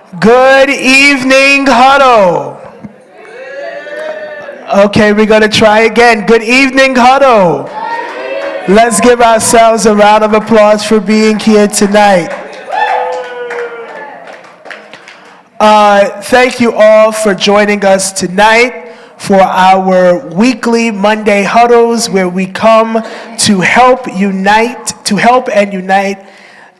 Good evening, Huddle. Okay, we're going to try again. Good evening, Huddle. Let's give ourselves a round of applause for being here tonight. Thank you all for joining us tonight for our weekly Monday Huddles, where we come to help and unite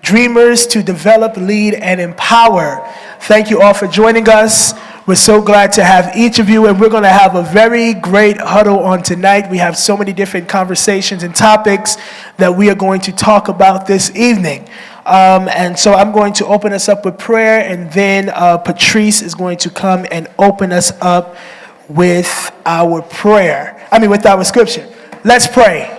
dreamers to develop, lead, and empower. Thank you all for joining us. We're so glad to have each of you, and we're going to have a very great huddle on tonight. We have so many different conversations and topics that we are going to talk about this evening. And so I'm going to open us up with prayer, and then Patrice is going to come and open us up with our scripture. Let's pray.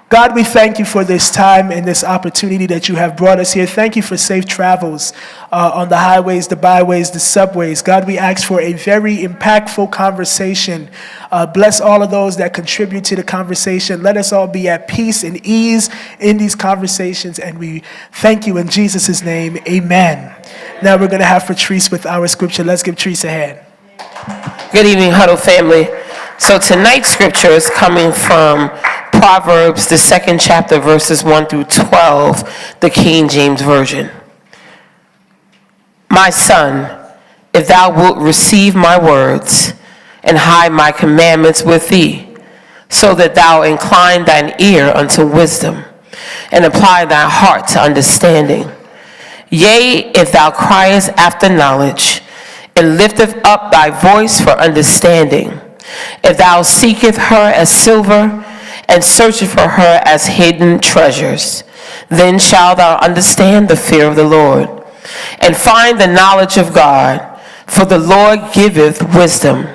God, we thank you for this time and this opportunity that you have brought us here. Thank you for safe travels on the highways, the byways, the subways. God, we ask for a very impactful conversation. Bless all of those that contribute to the conversation. Let us all be at peace and ease in these conversations, and we thank you in Jesus' name. Amen. Now we're going to have Patrice with our scripture. Let's give Patrice a hand. Good evening, Huddle family. So tonight's scripture is coming from Proverbs, the 2nd chapter, verses 1 through 12, the King James Version. My son, if thou wilt receive my words and hide my commandments with thee, so that thou incline thine ear unto wisdom and apply thy heart to understanding. Yea, if thou criest after knowledge and lifteth up thy voice for understanding, if thou seekest her as silver and searcheth for her as hidden treasures, then shalt thou understand the fear of the Lord, and find the knowledge of God. For the Lord giveth wisdom.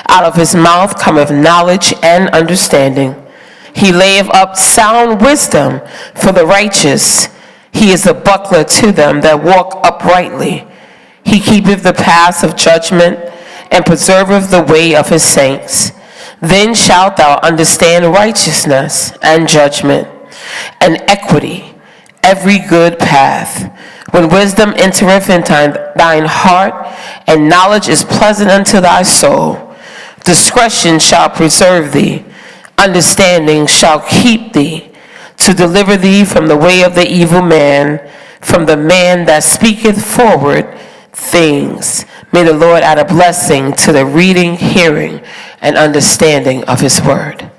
Out of his mouth cometh knowledge and understanding. He layeth up sound wisdom for the righteous. He is a buckler to them that walk uprightly. He keepeth the paths of judgment, and preserveth the way of his saints. Then shalt thou understand righteousness and judgment and equity, every good path. When wisdom entereth into thine heart, and knowledge is pleasant unto thy soul, discretion shall preserve thee, understanding shall keep thee, to deliver thee from the way of the evil man, from the man that speaketh forward things. May the Lord add a blessing to the reading, hearing, and understanding of his word.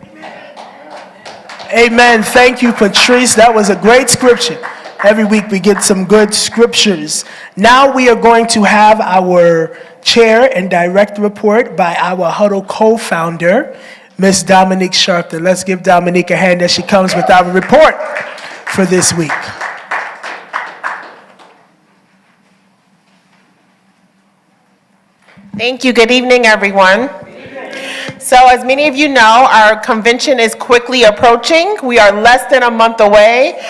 Amen. Thank you, Patrice. That was a great scripture. Every week we get some good scriptures. Now we are going to have our chair and direct report by our Huddle co-founder, Miss Dominique Sharpton. Let's give Dominique a hand as she comes with our report for this week. Thank you. Good evening, everyone. So as many of you know, our convention is quickly approaching. We are less than a month away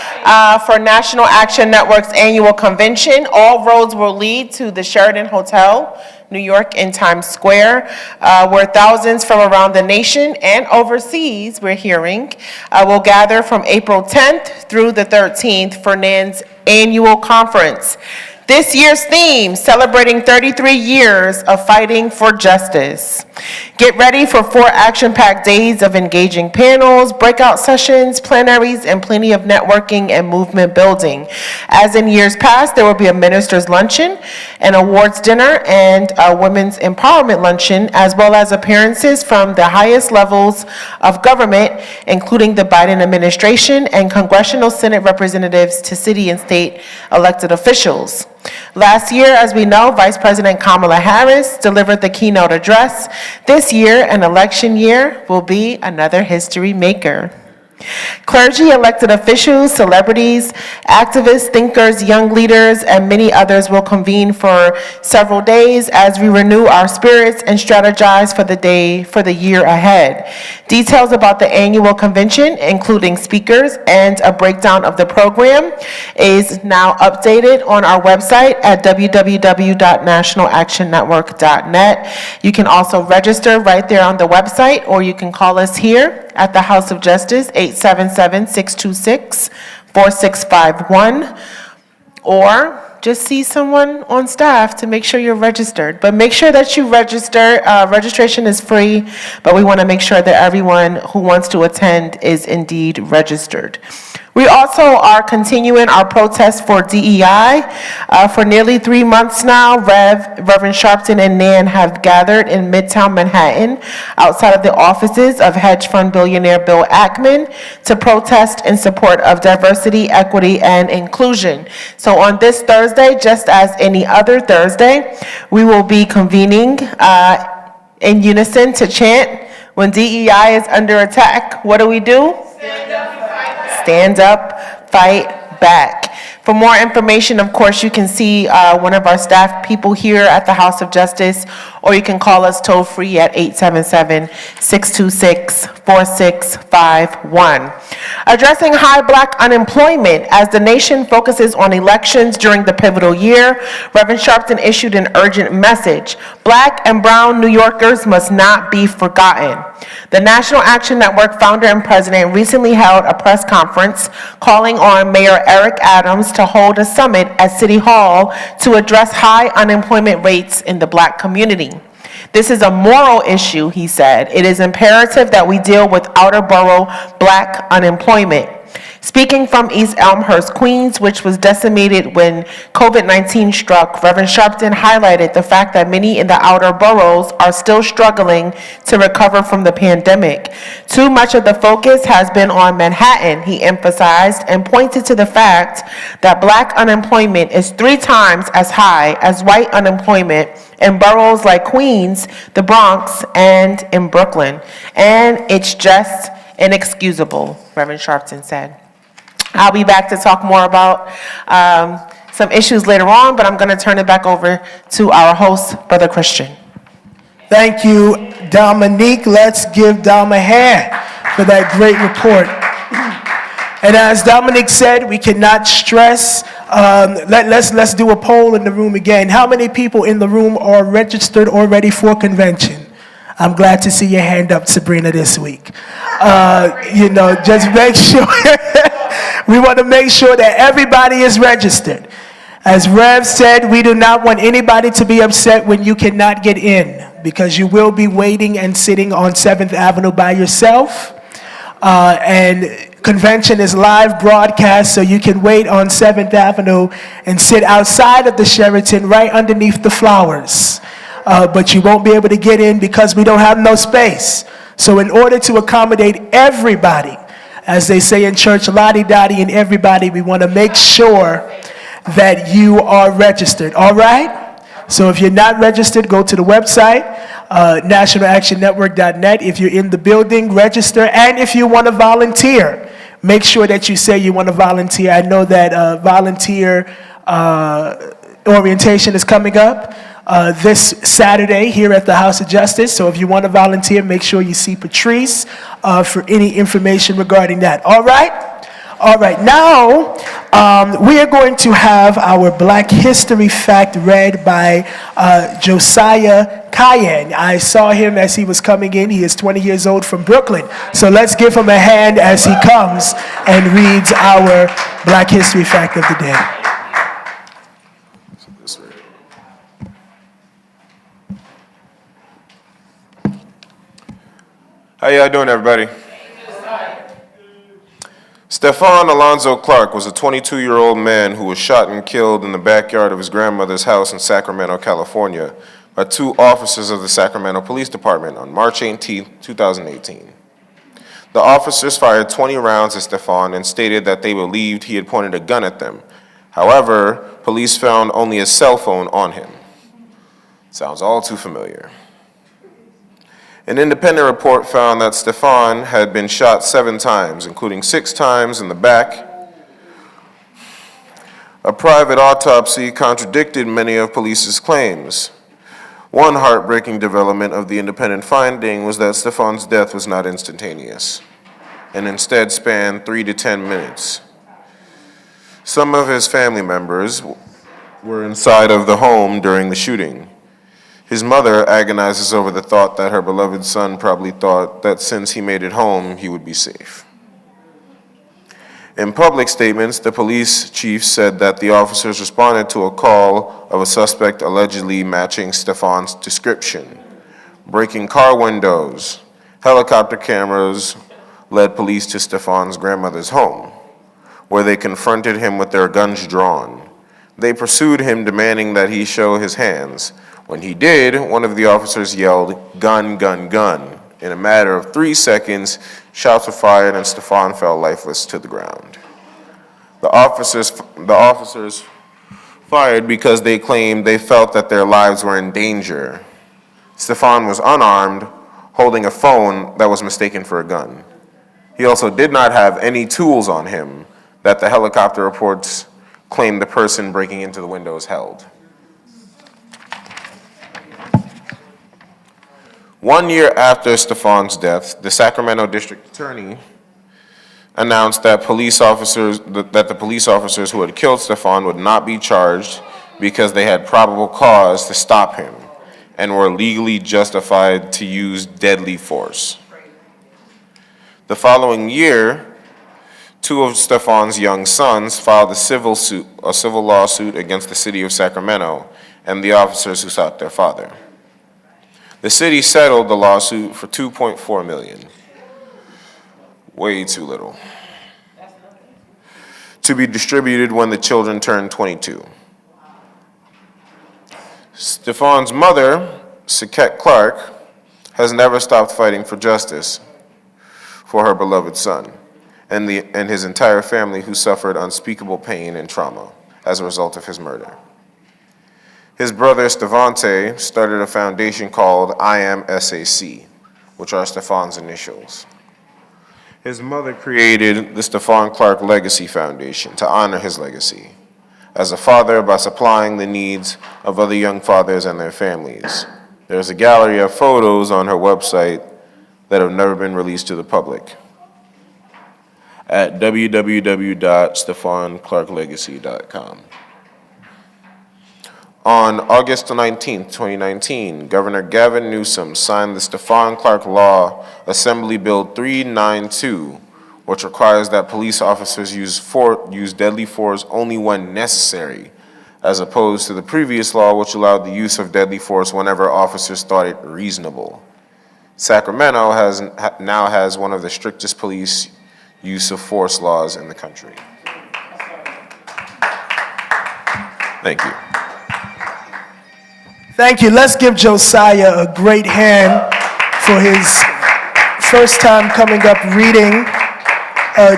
for National Action Network's annual convention. All roads will lead to the Sheraton Hotel, New York, in Times Square, where thousands from around the nation and overseas, we're hearing, will gather from April 10th through the 13th for NAN's annual conference. This year's theme, celebrating 33 years of fighting for justice. Get ready for 4 action-packed days of engaging panels, breakout sessions, plenaries, and plenty of networking and movement building. As in years past, there will be a minister's luncheon, an awards dinner, and a women's empowerment luncheon, as well as appearances from the highest levels of government, including the Biden administration and congressional Senate representatives to city and state elected officials. Last year, as we know, Vice President Kamala Harris delivered the keynote address. This year, an election year, will be another history maker. Clergy, elected officials, celebrities, activists, thinkers, young leaders, and many others will convene for several days as we renew our spirits and strategize for the year ahead. Details about the annual convention, including speakers and a breakdown of the program, is now updated on our website at www.nationalactionnetwork.net. You can also register right there on the website, or you can call us here at the House of Justice, 877-626-4651, or just see someone on staff to make sure you're registered. But make sure that you register. Registration is free, but we want to make sure that everyone who wants to attend is indeed registered. We also are continuing our protest for DEI. For nearly 3 months now, Reverend Sharpton and Nan have gathered in Midtown Manhattan outside of the offices of hedge fund billionaire Bill Ackman to protest in support of diversity, equity, and inclusion. So on this Thursday, just as any other Thursday, we will be convening in unison to chant, when DEI is under attack, what do? Stand up, fight back. For more information, of course, you can see one of our staff people here at the House of Justice, or you can call us toll-free at 877-626-4651. Addressing high Black unemployment as the nation focuses on elections during the pivotal year, Reverend Sharpton issued an urgent message. Black and brown New Yorkers must not be forgotten. The National Action Network founder and president recently held a press conference calling on Mayor Eric Adams to hold a summit at City Hall to address high unemployment rates in the Black community. This is a moral issue, he said. It is imperative that we deal with outer borough Black unemployment. Speaking from East Elmhurst, Queens, which was decimated when COVID-19 struck, Reverend Sharpton highlighted the fact that many in the outer boroughs are still struggling to recover from the pandemic. Too much of the focus has been on Manhattan, he emphasized, and pointed to the fact that Black unemployment is 3 times as high as white unemployment in boroughs like Queens, the Bronx, and in Brooklyn. And it's just inexcusable, Reverend Sharpton said. I'll be back to talk more about some issues later on, but I'm going to turn it back over to our host, Brother Christian. Thank you, Dominique. Let's give Dom a hand for that great report. And as Dominique said, we cannot stress, let's do a poll in the room again. How many people in the room are registered already for convention? I'm glad to see your hand up, Sabrina, this week. Just make sure, we want to make sure that everybody is registered. As Rev said, we do not want anybody to be upset when you cannot get in, because you will be waiting and sitting on 7th Avenue by yourself. And convention is live broadcast, so you can wait on 7th Avenue and sit outside of the Sheraton right underneath the flowers. But you won't be able to get in because we don't have no space. So in order to accommodate everybody, as they say in church, lottie-dottie and everybody, we want to make sure that you are registered, all right? So if you're not registered, go to the website, nationalactionnetwork.net. If you're in the building, register. And if you want to volunteer, make sure that you say you want to volunteer. I know that volunteer orientation is coming up this Saturday here at the House of Justice. So if you want to volunteer, make sure you see Patrice for any information regarding that. All right? All right. Now, we are going to have our Black History Fact read by Josiah Cayenne. I saw him as he was coming in. He is 20 years old from Brooklyn. So let's give him a hand as he comes and reads our Black History Fact of the day. How y'all doing, everybody? Stephon Alonzo Clark was a 22-year-old man who was shot and killed in the backyard of his grandmother's house in Sacramento, California, by 2 officers of the Sacramento Police Department on March 18, 2018. The officers fired 20 rounds at Stephon and stated that they believed he had pointed a gun at them. However, police found only a cell phone on him. Sounds all too familiar. An independent report found that Stephon had been shot 7 times, including 6 times in the back. A private autopsy contradicted many of police's claims. One heartbreaking development of the independent finding was that Stephon's death was not instantaneous, and instead spanned 3 to 10 minutes. Some of his family members were inside of the home during the shooting. His mother agonizes over the thought that her beloved son probably thought that since he made it home, he would be safe. In public statements, the police chief said that the officers responded to a call of a suspect allegedly matching Stefan's description. Breaking car windows, helicopter cameras led police to Stefan's grandmother's home, where they confronted him with their guns drawn. They pursued him, demanding that he show his hands. When he did, one of the officers yelled, "Gun, gun, gun." In a matter of 3 seconds, shots were fired and Stefan fell lifeless to the ground. The officers fired because they claimed they felt that their lives were in danger. Stefan was unarmed, holding a phone that was mistaken for a gun. He also did not have any tools on him that the helicopter reports claimed the person breaking into the windows held. 1 year after Stefan's death, the Sacramento District Attorney announced that the police officers who had killed Stefan would not be charged because they had probable cause to stop him and were legally justified to use deadly force. The following year, 2 of Stefan's young sons filed a civil lawsuit against the city of Sacramento and the officers who shot their father. The city settled the lawsuit for $2.4 million. Way too little. To be distributed when the children turned 22. Stefan's mother, Saquette Clark, has never stopped fighting for justice for her beloved son and his entire family who suffered unspeakable pain and trauma as a result of his murder. His brother, Stevante, started a foundation called I Am SAC, which are Stefan's initials. His mother created the Stefan Clark Legacy Foundation to honor his legacy as a father by supplying the needs of other young fathers and their families. There's a gallery of photos on her website that have never been released to the public at www.stefanclarklegacy.com. On August 19, 2019, Governor Gavin Newsom signed the Stefan Clark Law Assembly Bill 392, which requires that police officers use deadly force only when necessary, as opposed to the previous law which allowed the use of deadly force whenever officers thought it reasonable. Sacramento now has one of the strictest police use of force laws in the country. Thank you. Thank you. Let's give Josiah a great hand for his first time coming up reading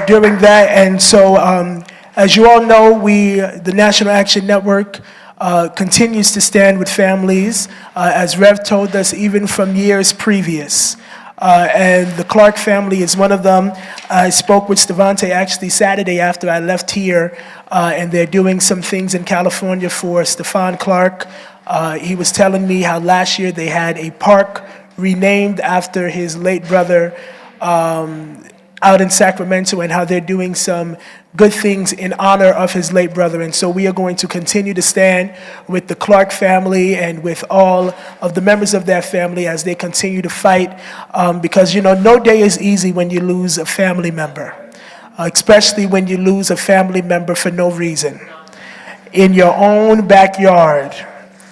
during that. And so, as you all know, the National Action Network continues to stand with families, as Rev told us, even from years previous. And the Clark family is one of them. I spoke with Stevante actually Saturday after I left here, and they're doing some things in California for Stefan Clark. He was telling me how last year they had a park renamed after his late brother out in Sacramento, and how they're doing some good things in honor of his late brother. And so we are going to continue to stand with the Clark family and with all of the members of that family as they continue to fight, because, you know, no day is easy when you lose a family member, especially when you lose a family member for no reason. In your own backyard,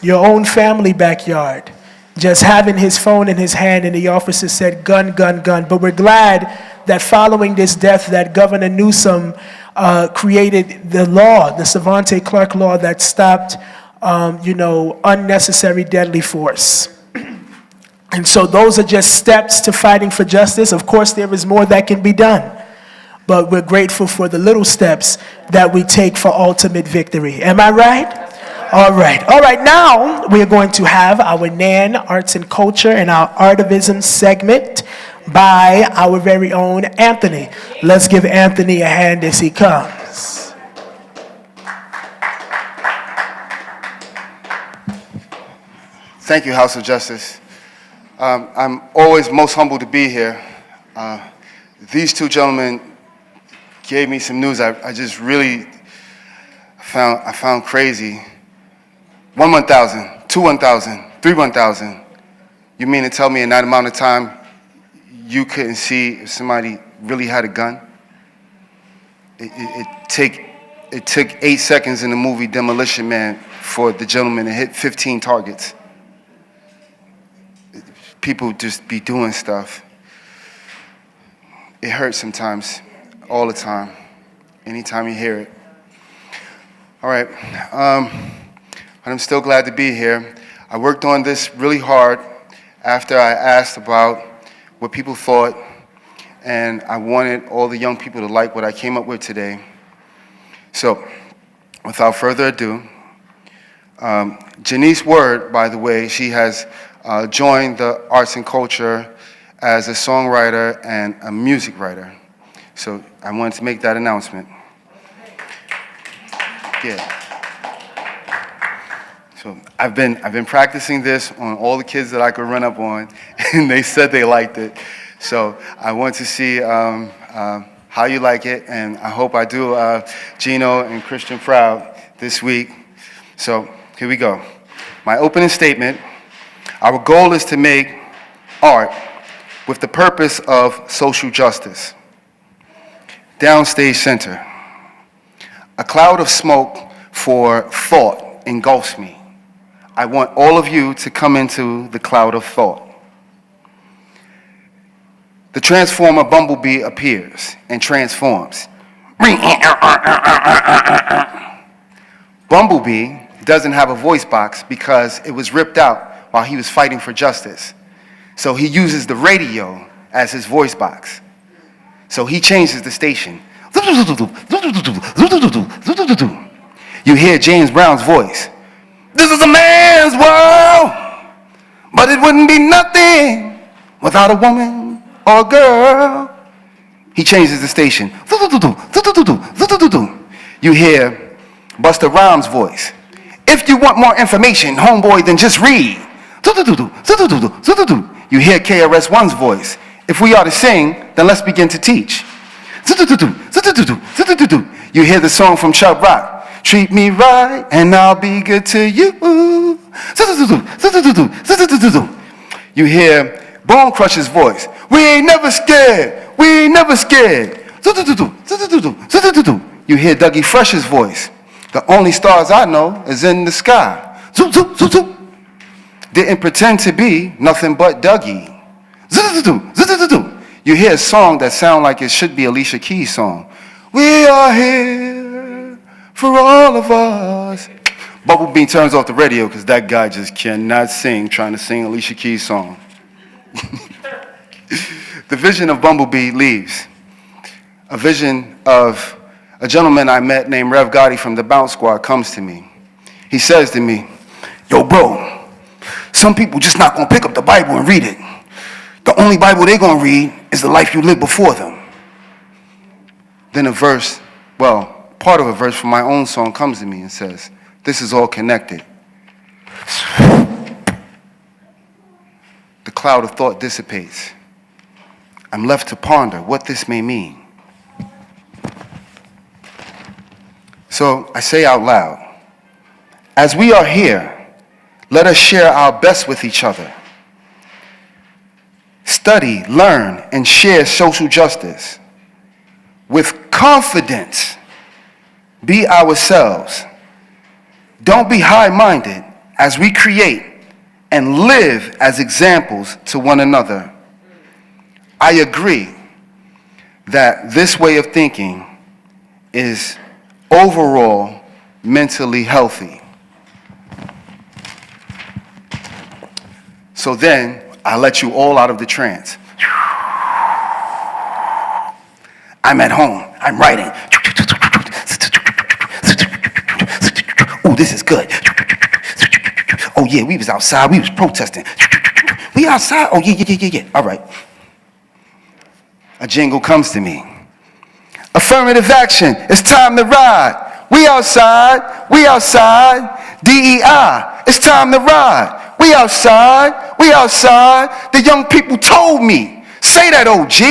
your own family backyard, just having his phone in his hand, and the officer said, "Gun, gun, gun." But we're glad that following this death, that Governor Newsom created the law, the Stevante Clark law, that stopped, unnecessary deadly force. And so those are just steps to fighting for justice. Of course, there is more that can be done, but we're grateful for the little steps that we take for ultimate victory. Am I right? All right, now we are going to have our NAN Arts and Culture and our Artivism segment by our very own Anthony. Let's give Anthony a hand as he comes. Thank you, House of Justice. I'm always most humbled to be here. These two gentlemen gave me some news I just really found crazy. 1 1,000, 2 1,000, 3 1,000. You mean to tell me in that amount of time you couldn't see if somebody really had a gun? It took 8 seconds in the movie Demolition Man for the gentleman to hit 15 targets. People just be doing stuff. It hurts sometimes, all the time, anytime you hear it. All right, I'm still glad to be here. I worked on this really hard after I asked about what people thought, and I wanted all the young people to like what I came up with today. So, without further ado, Janice Word, by the way, she has joined the arts and culture as a songwriter and a music writer. So I wanted to make that announcement. Yeah. So I've been practicing this on all the kids that I could run up on, and they said they liked it. So I want to see how you like it, and I hope I do Gino and Christian proud this week. So here we go. My opening statement: our goal is to make art with the purpose of social justice. Downstage center. A cloud of smoke for thought engulfs me. I want all of you to come into the cloud of thought. The transformer Bumblebee appears and transforms. Bumblebee doesn't have a voice box because it was ripped out while he was fighting for justice. So he uses the radio as his voice box. So he changes the station. You hear James Brown's voice. This is a man's world, but it wouldn't be nothing without a woman or a girl. He changes the station. You hear Busta Rhymes' voice. If you want more information, homeboy, then just read. You hear KRS-One's voice. If we are to sing, then let's begin to teach. You hear the song from Chubb Rock. Treat me right and I'll be good to you. You hear Bone Crusher's voice. We ain't never scared. We ain't never scared. You hear Dougie Fresh's voice. The only stars I know is in the sky. Didn't pretend to be nothing but Dougie. You hear a song that sounds like it should be Alicia Keys' song. We are here for all of us. Bumblebee turns off the radio because that guy just cannot sing, trying to sing Alicia Keys' song. The vision of Bumblebee leaves. A vision of a gentleman I met named Rev Gotti from the Bounce Squad comes to me. He says to me, yo, bro, some people just not going to pick up the Bible and read it. The only Bible they're going to read is the life you lived before them. Then a verse, well, part of a verse from my own song comes to me and says, this is all connected. The cloud of thought dissipates. I'm left to ponder what this may mean. So I say out loud, as we are here, let us share our best with each other. Study, learn, and share social justice. With confidence, be ourselves. Don't be high-minded as we create and live as examples to one another. I agree that this way of thinking is overall mentally healthy. So then, I let you all out of the trance. I'm at home, I'm writing. Oh, this is good. Oh yeah, we was outside, we was protesting. We outside? Oh yeah. All right. A jingle comes to me. Affirmative action, it's time to ride. We outside, DEI, it's time to ride. We outside, the young people told me. Say that, OG.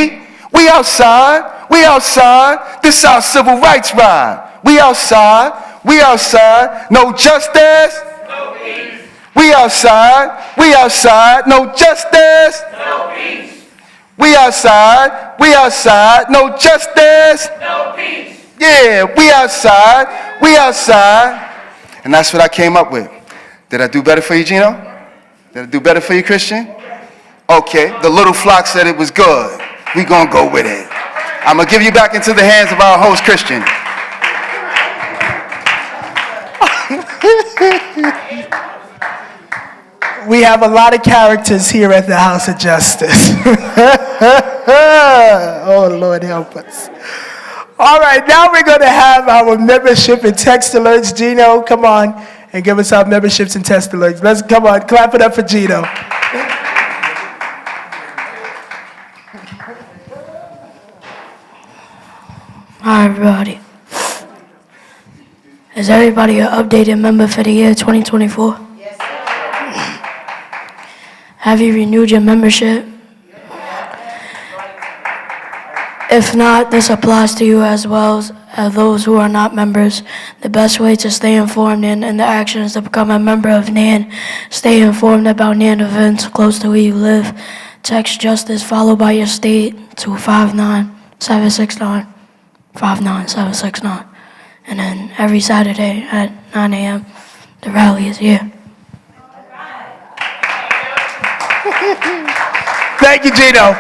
We outside, this our civil rights ride. We outside, no justice, no peace. We outside, no justice, no peace. We outside, no justice, no peace. Yeah, we outside. We outside. And that's what I came up with. Did I do better for you, Gino? Did I do better for you, Christian? Okay, the little flock said it was good. We gonna go with it. I'm gonna give you back into the hands of our host, Christian. We have a lot of characters here at the House of Justice. Oh, Lord, help us. All right, now we're going to have our membership and text alerts. Gino, come on and give us our memberships and text alerts. Let's come on, clap it up for Gino. Hi, everybody. Is everybody an updated member for the year 2024? Yes, sir. Have you renewed your membership? If not, this applies to you as well as those who are not members. The best way to stay informed in the action is to become a member of NAN. Stay informed about NAN events close to where you live. Text Justice followed by your state to 59769. 59769. And then every Saturday at 9 a.m., the rally is here. Thank you, Gino.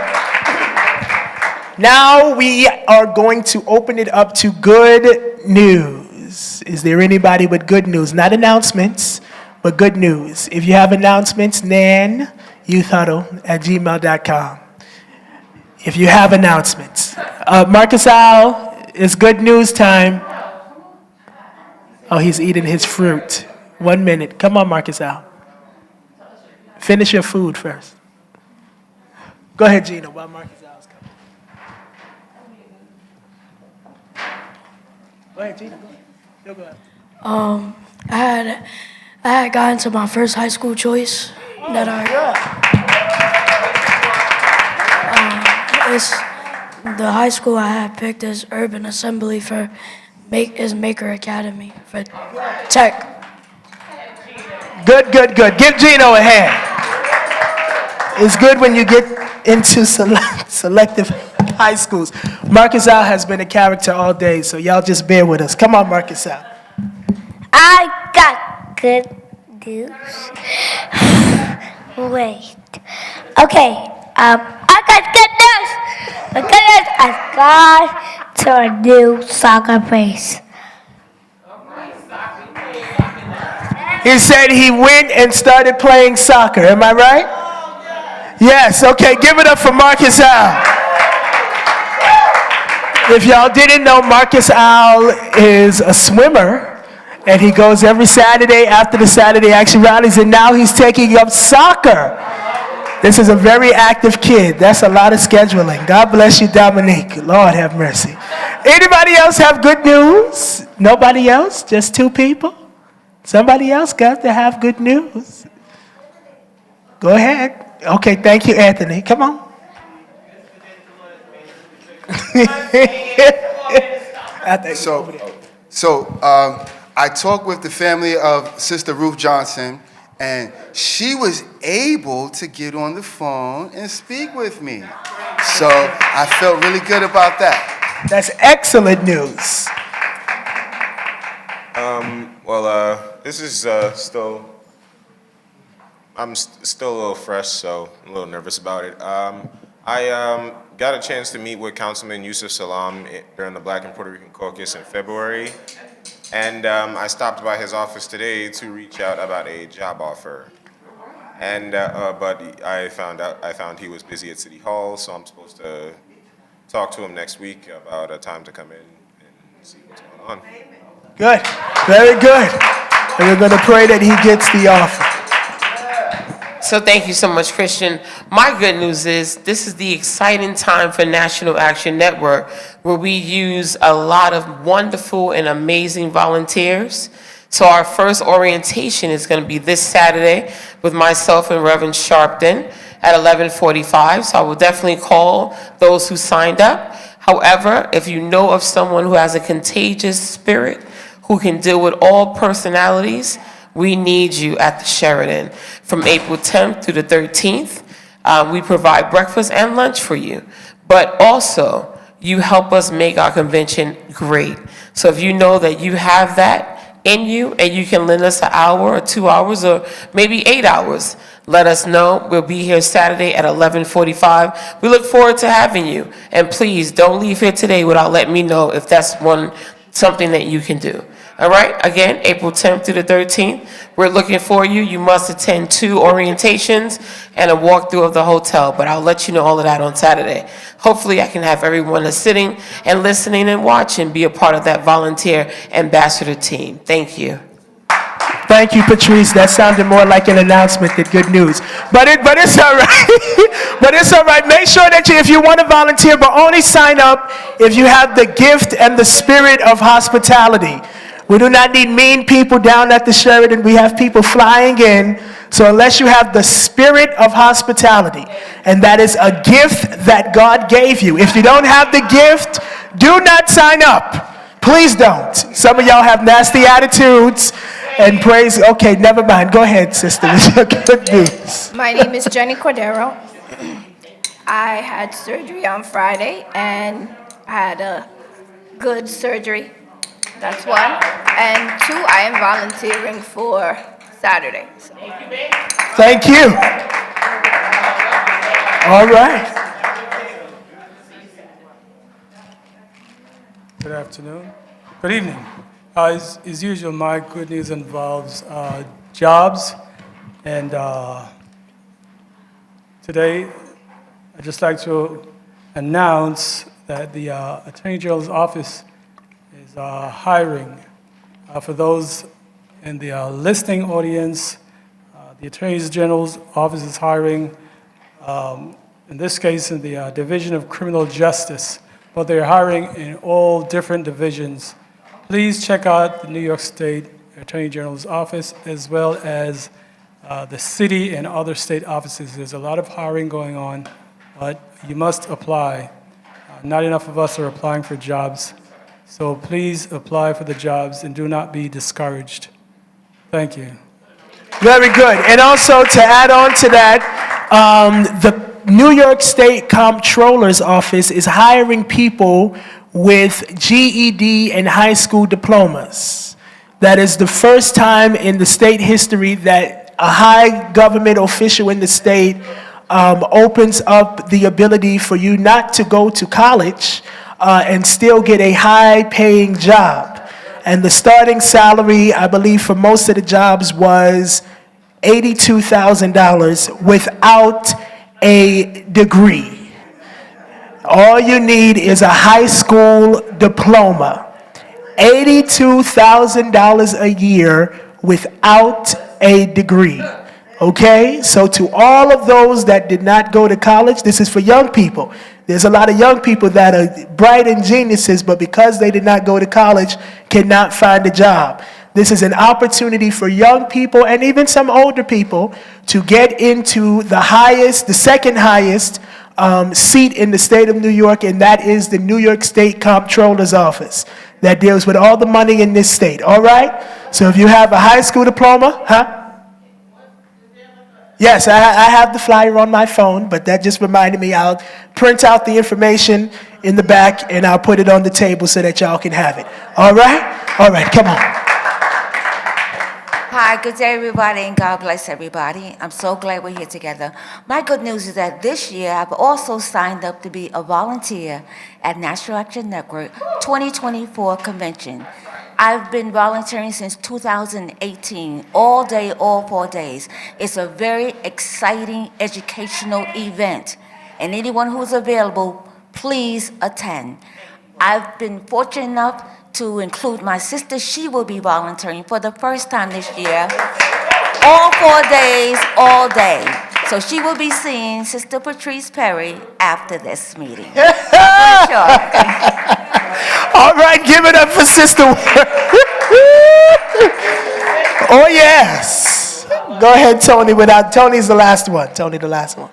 Now we are going to open it up to good news. Is there anybody with good news? Not announcements, but good news. If you have announcements, nanYouthHuddle@gmail.com. If you have announcements. Marcus Al, it's good news time. Oh, he's eating his fruit. 1 minute. Come on, Marcus Al. Finish your food first. Go ahead, Gina, while Marcus Al's coming. Go ahead, Gina. Go ahead. You'll go ahead. I had gotten to my first high school choice that it's the high school I had picked is Urban Assembly for Maker Academy for tech. Good. Give Gino a hand. It's good when you get into selective high schools. Marcus Al has been a character all day, so y'all just bear with us. Come on, Marcus Al. I got good news. Wait. Okay. I got good news. The good news, I've gone to a new soccer place. He said he went and started playing soccer. Am I right? Yes. Okay. Give it up for Marcus Al. If y'all didn't know, Marcus Al is a swimmer, and he goes every Saturday after the Saturday Action Rallies, and now he's taking up soccer. This is a very active kid. That's a lot of scheduling. God bless you, Dominique. Lord have mercy. Anybody else have good news? Nobody else? Just two people? Somebody else got to have good news. Go ahead. Okay, thank you, Anthony. Come on. I talked with the family of Sister Ruth Johnson, and she was able to get on the phone and speak with me. So I felt really good about that. That's excellent news. This is I'm still a little fresh, so I'm a little nervous about it. I got a chance to meet with Councilman Yusuf Salam during the Black and Puerto Rican Caucus in February, and I stopped by his office today to reach out about a job offer. And but I found he was busy at City Hall, so I'm supposed to talk to him next week about a time to come in and see what's going on. Good. Very good. And we're going to pray that he gets the offer. So thank you so much, Christian. My good news is this is the exciting time for National Action Network, where we use a lot of wonderful and amazing volunteers. So our first orientation is going to be this Saturday with myself and Reverend Sharpton at 11:45. So I will definitely call those who signed up. However, if you know of someone who has a contagious spirit, who can deal with all personalities, we need you at the Sheraton. From April 10th through the 13th, we provide breakfast and lunch for you. But also, you help us make our convention great. So if you know that you have that in you and you can lend us an hour or 2 hours or maybe 8 hours, let us know. We'll be here Saturday at 11:45. We look forward to having you. And please don't leave here today without letting me know if that's something that you can do. All right, again, April 10th through the 13th, we're looking for you. You must attend 2 orientations and a walkthrough of the hotel, but I'll let you know all of that on Saturday. Hopefully, I can have everyone that's sitting and listening and watching be a part of that volunteer ambassador team. Thank you. Thank you, Patrice. That sounded more like an announcement than good news. But it's all right. But it's all right. Make sure that if you want to volunteer, but only sign up if you have the gift and the spirit of hospitality. We do not need mean people down at the Sheraton. We have people flying in. So unless you have the spirit of hospitality, and that is a gift that God gave you. If you don't have the gift, do not sign up. Please don't. Some of y'all have nasty attitudes and praise. Okay, never mind. Go ahead, sister. Good news. My name is Jenny Cordero. I had surgery on Friday and I had a good surgery. That's one. And 2, I am volunteering for Saturday. So. Thank you. All right. Good afternoon. Good evening. As usual, my good news involves jobs. And today, I'd just like to announce that the Attorney General's office is hiring. For those in the listening audience, the Attorney General's office is hiring, in this case, in the Division of Criminal Justice, but they're hiring in all different divisions. Please check out the New York State Attorney General's office as well as the city and other state offices. There's a lot of hiring going on, but you must apply. Not enough of us are applying for jobs. So please apply for the jobs and do not be discouraged. Thank you. Very good. And also to add on to that, the New York State Comptroller's Office is hiring people with GED and high school diplomas. That is the first time in the state history that a high government official in the state opens up the ability for you not to go to college and still get a high-paying job. And the starting salary, I believe, for most of the jobs was $82,000 without a degree. All you need is a high school diploma. $82,000 a year without a degree. Okay? So to all of those that did not go to college, this is for young people. There's a lot of young people that are bright and geniuses, but because they did not go to college, cannot find a job. This is an opportunity for young people and even some older people to get into the second highest seat in the state of New York, and that is the New York State Comptroller's Office that deals with all the money in this state, all right? So if you have a high school diploma, Yes, I have the flyer on my phone, but that just reminded me. I'll print out the information in the back, and I'll put it on the table so that y'all can have it. All right? All right, come on. Hi, good day, everybody, and God bless everybody. I'm so glad we're here together. My good news is that this year I've also signed up to be a volunteer at National Action Network 2024 convention. I've been volunteering since 2018, all day, all 4 days. It's a very exciting educational event, and anyone who's available, please attend. I've been fortunate enough to include my sister. She will be volunteering for the first time this year, all 4 days, all day. So she will be seeing Sister Patrice Perry after this meeting. Sure. All right, give it up for Sister. Oh, yes. Go ahead, Tony. Tony's the last one. Tony, the last one.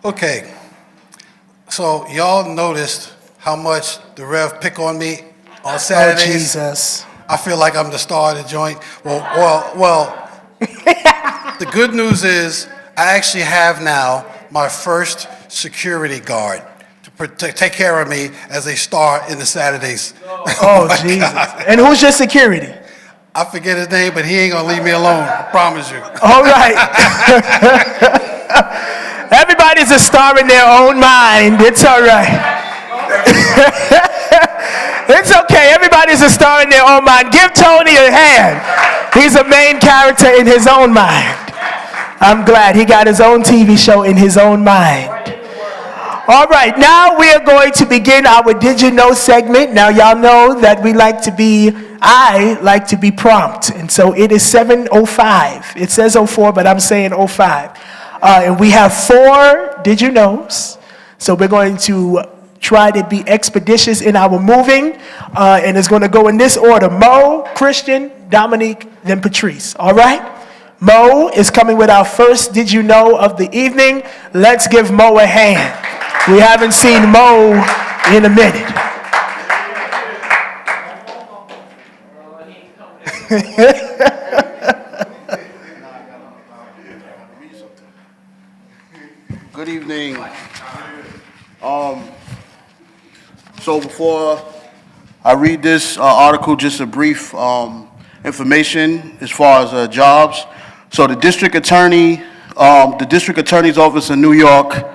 Okay. So y'all noticed how much the Rev pick on me on Saturdays? Oh, Jesus. I feel like I'm the star of the joint. Well, the good news is I actually have now my first security guard to take care of me as a star in the Saturdays. Oh, my Jesus. God. And who's your security? I forget his name, but he ain't gonna leave me alone. I promise you. All right. Everybody's a star in their own mind. It's all right. It's okay. Everybody's a star in their own mind. Give Tony a hand. He's a main character in his own mind. I'm glad he got his own TV show in his own mind. All right, now we are going to begin our Did You Know segment. Now, y'all know that I like to be prompt. And so it is 7:05. It says 04, but I'm saying 05. And we have 4 Did You Knows. So we're going to try to be expeditious in our moving. And it's going to go in this order: Mo, Christian, Dominique, then Patrice. All right? Mo is coming with our first Did You Know of the evening. Let's give Mo a hand. We haven't seen Mo in a minute. Good evening. So before I read this article, just a brief information as far as jobs. So the district attorney's office in New York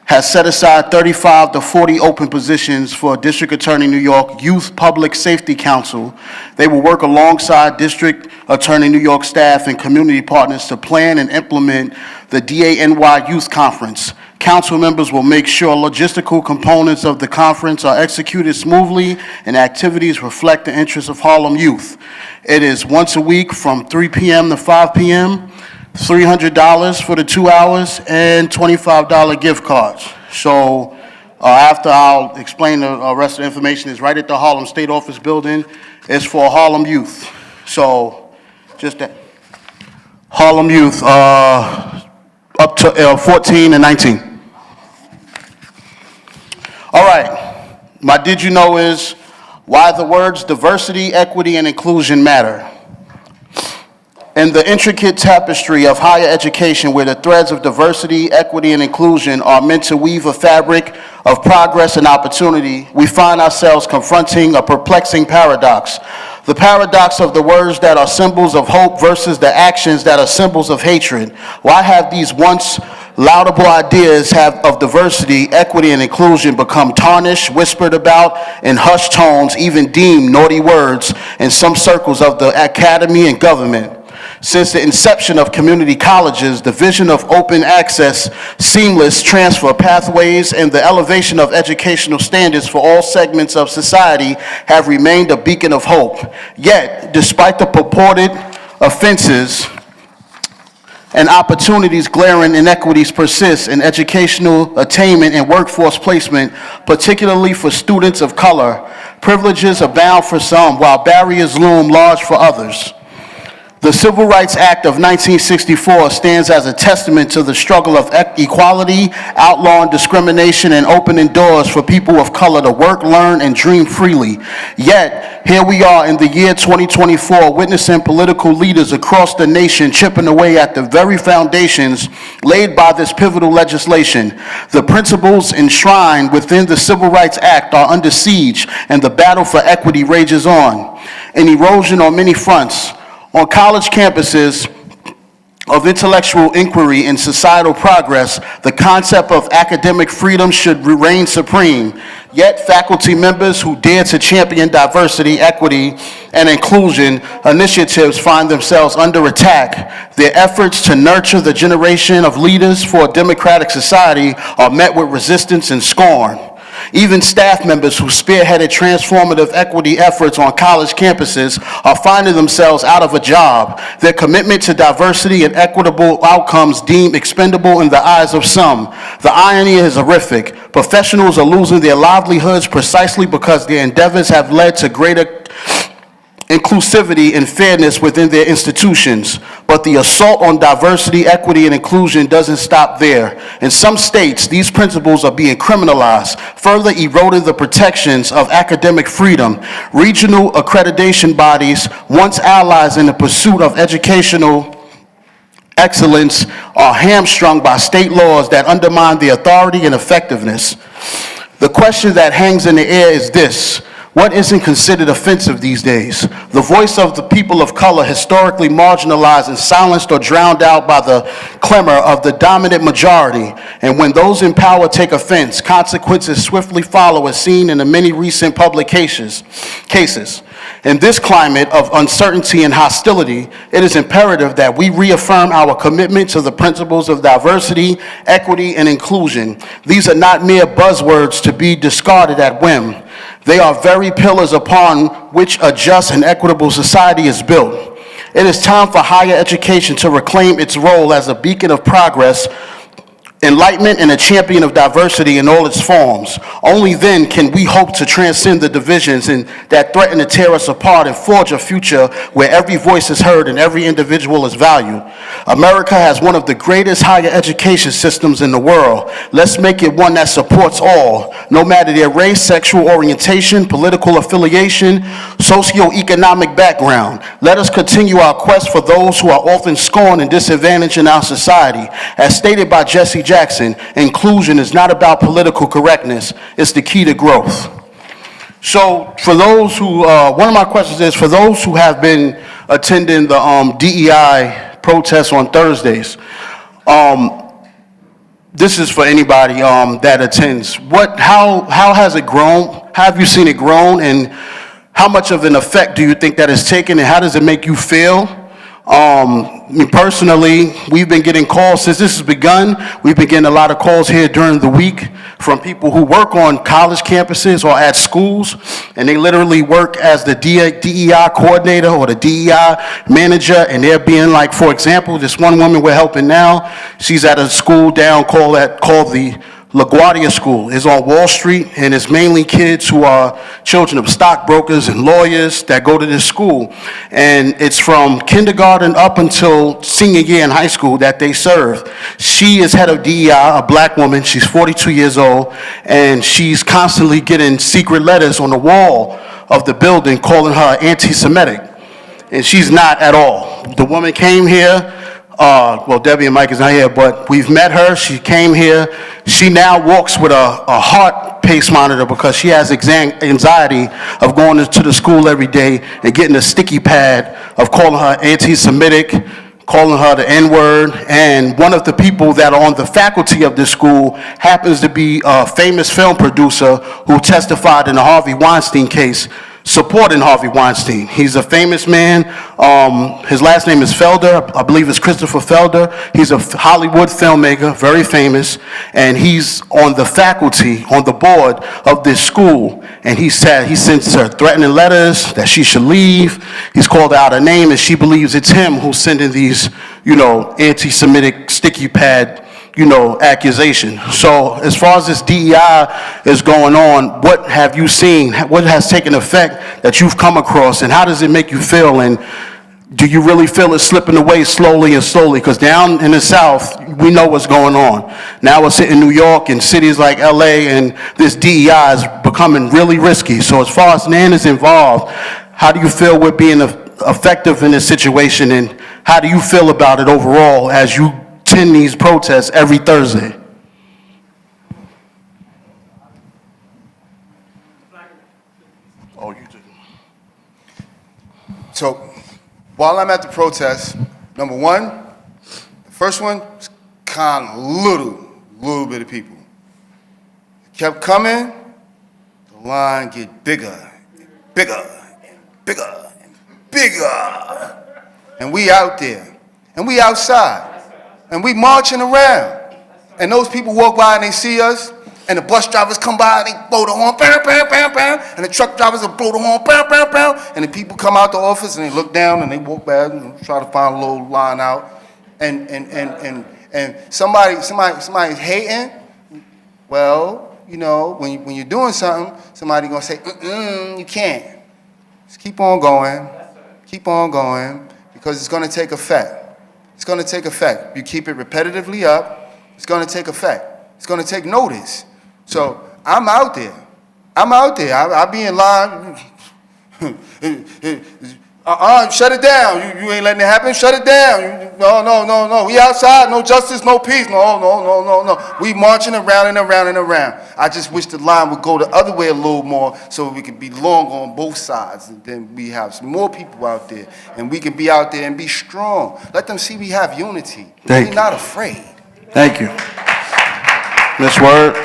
has set aside 35 to 40 open positions for District Attorney New York Youth Public Safety Council. They will work alongside District Attorney New York staff and community partners to plan and implement the DANY Youth Conference. Council members will make sure logistical components of the conference are executed smoothly and activities reflect the interests of Harlem youth. It is once a week from 3 p.m. to 5 p.m., $300 for the 2 hours, and $25 gift cards. So after I'll explain the rest of the information, it's right at the Harlem State Office building. It's for Harlem youth. So just that. Harlem youth up to 14 and 19. All right, my Did You Know is why the words diversity, equity, and inclusion matter. In the intricate tapestry of higher education, where the threads of diversity, equity, and inclusion are meant to weave a fabric of progress and opportunity, we find ourselves confronting a perplexing paradox. The paradox of the words that are symbols of hope versus the actions that are symbols of hatred. Why have these once laudable ideas of diversity, equity, and inclusion become tarnished, whispered about in hushed tones, even deemed naughty words in some circles of the academy and government? Since the inception of community colleges, the vision of open access, seamless transfer pathways, and the elevation of educational standards for all segments of society have remained a beacon of hope. Yet, despite the purported offenses and opportunities, glaring inequities persist in educational attainment and workforce placement, particularly for students of color. Privileges abound for some, while barriers loom large for others. The Civil Rights Act of 1964 stands as a testament to the struggle of equality, outlawing discrimination, and opening doors for people of color to work, learn, and dream freely. Yet, here we are in the year 2024, witnessing political leaders across the nation chipping away at the very foundations laid by this pivotal legislation. The principles enshrined within the Civil Rights Act are under siege, and the battle for equity rages on. An erosion on many fronts. On college campuses of intellectual inquiry and societal progress, the concept of academic freedom should reign supreme. Yet faculty members who dare to champion diversity, equity, and inclusion initiatives find themselves under attack. Their efforts to nurture the generation of leaders for a democratic society are met with resistance and scorn. Even staff members who spearheaded transformative equity efforts on college campuses are finding themselves out of a job. Their commitment to diversity and equitable outcomes deemed expendable in the eyes of some. The irony is horrific. Professionals are losing their livelihoods precisely because their endeavors have led to greater inclusivity and fairness within their institutions. But the assault on diversity, equity, and inclusion doesn't stop there. In some states, these principles are being criminalized, further eroding the protections of academic freedom. Regional accreditation bodies, once allies in the pursuit of educational excellence, are hamstrung by state laws that undermine their authority and effectiveness. The question that hangs in the air is this: what isn't considered offensive these days? The voice of the people of color, historically marginalized and silenced or drowned out by the clamor of the dominant majority. And when those in power take offense, consequences swiftly follow, as seen in the many recent cases. In this climate of uncertainty and hostility, it is imperative that we reaffirm our commitment to the principles of diversity, equity, and inclusion. These are not mere buzzwords to be discarded at whim. They are very pillars upon which a just and equitable society is built. It is time for higher education to reclaim its role as a beacon of progress, enlightenment, and a champion of diversity in all its forms. Only then can we hope to transcend the divisions that threaten to tear us apart and forge a future where every voice is heard and every individual is valued. America has one of the greatest higher education systems in the world. Let's make it one that supports all, no matter their race, sexual orientation, political affiliation, socioeconomic background. Let us continue our quest for those who are often scorned and disadvantaged in our society. As stated by Jesse Jackson, inclusion is not about political correctness, it's the key to growth. So for those who, one of my questions is, for those who have been attending the DEI protests on Thursdays, this is for anybody that attends. How has it grown? How have you seen it grown? And how much of an effect do you think that it's taken, and how does it make you feel? Me personally, we've been getting calls since this has begun. We've been getting a lot of calls here during the week from people who work on college campuses or at schools, and they literally work as the DEI coordinator or the DEI manager, and they're being like, for example, this one woman we're helping now, she's at a school down called the LaGuardia School. Is on Wall Street, and it's mainly kids who are children of stockbrokers and lawyers that go to this school. And it's from kindergarten up until senior year in high school that they serve. She is head of DEI, a black woman. She's 42 years old, and she's constantly getting secret letters on the wall of the building calling her anti-Semitic. And she's not at all. The woman came here. Well, Debbie and Mike is not here, but we've met her. She came here. She now walks with a heart pace monitor because she has anxiety of going to the school every day and getting a sticky pad of calling her anti-Semitic, calling her the N-word. And one of the people that are on the faculty of this school happens to be a famous film producer who testified in the Harvey Weinstein case, supporting Harvey Weinstein. He's a famous man. His last name is Felder. I believe it's Christopher Felder. He's a Hollywood filmmaker, very famous, and he's on the faculty, on the board of this school. And he sends her threatening letters that she should leave. He's called out her name, and she believes it's him who's sending these, anti-Semitic sticky pad accusation. So as far as this DEI is going on, what have you seen? What has taken effect that you've come across, and how does it make you feel? And do you really feel it slipping away slowly and slowly? Because down in the South, we know what's going on. Now it's in New York and cities like LA, and this DEI is becoming really risky. So as far as NAN is involved, how do you feel we're being effective in this situation, and how do you feel about it overall as you attend these protests every Thursday? Oh, you did. So while I'm at the protest, number one, the first one was kind of little bit of people. It kept coming, the line get bigger, and bigger, and bigger, and bigger. And we out there, and we outside. And we marching around, and those people walk by and they see us, and the bus drivers come by and they blow the horn, bam, bam, bam, bam, and the truck drivers will blow the horn, bam, bam, bam, and the people come out the office and they look down and they walk back and try to find a little line out, and somebody's hating. Well, when you're doing something, somebody gonna say, you can't. Just keep on going, because it's gonna take effect. It's going to take effect. You keep it repetitively up, it's going to take effect. It's going to take notice. So I'm out there. I'll be in line. Shut it down. You ain't letting it happen. Shut it down. No. We outside. No justice, no peace. No. We marching around and around and around. I just wish the line would go the other way a little more so we could be long on both sides. And then we have some more people out there. And we can be out there and be strong. Let them see we have unity. We're not afraid. Thank you. Ms. Word?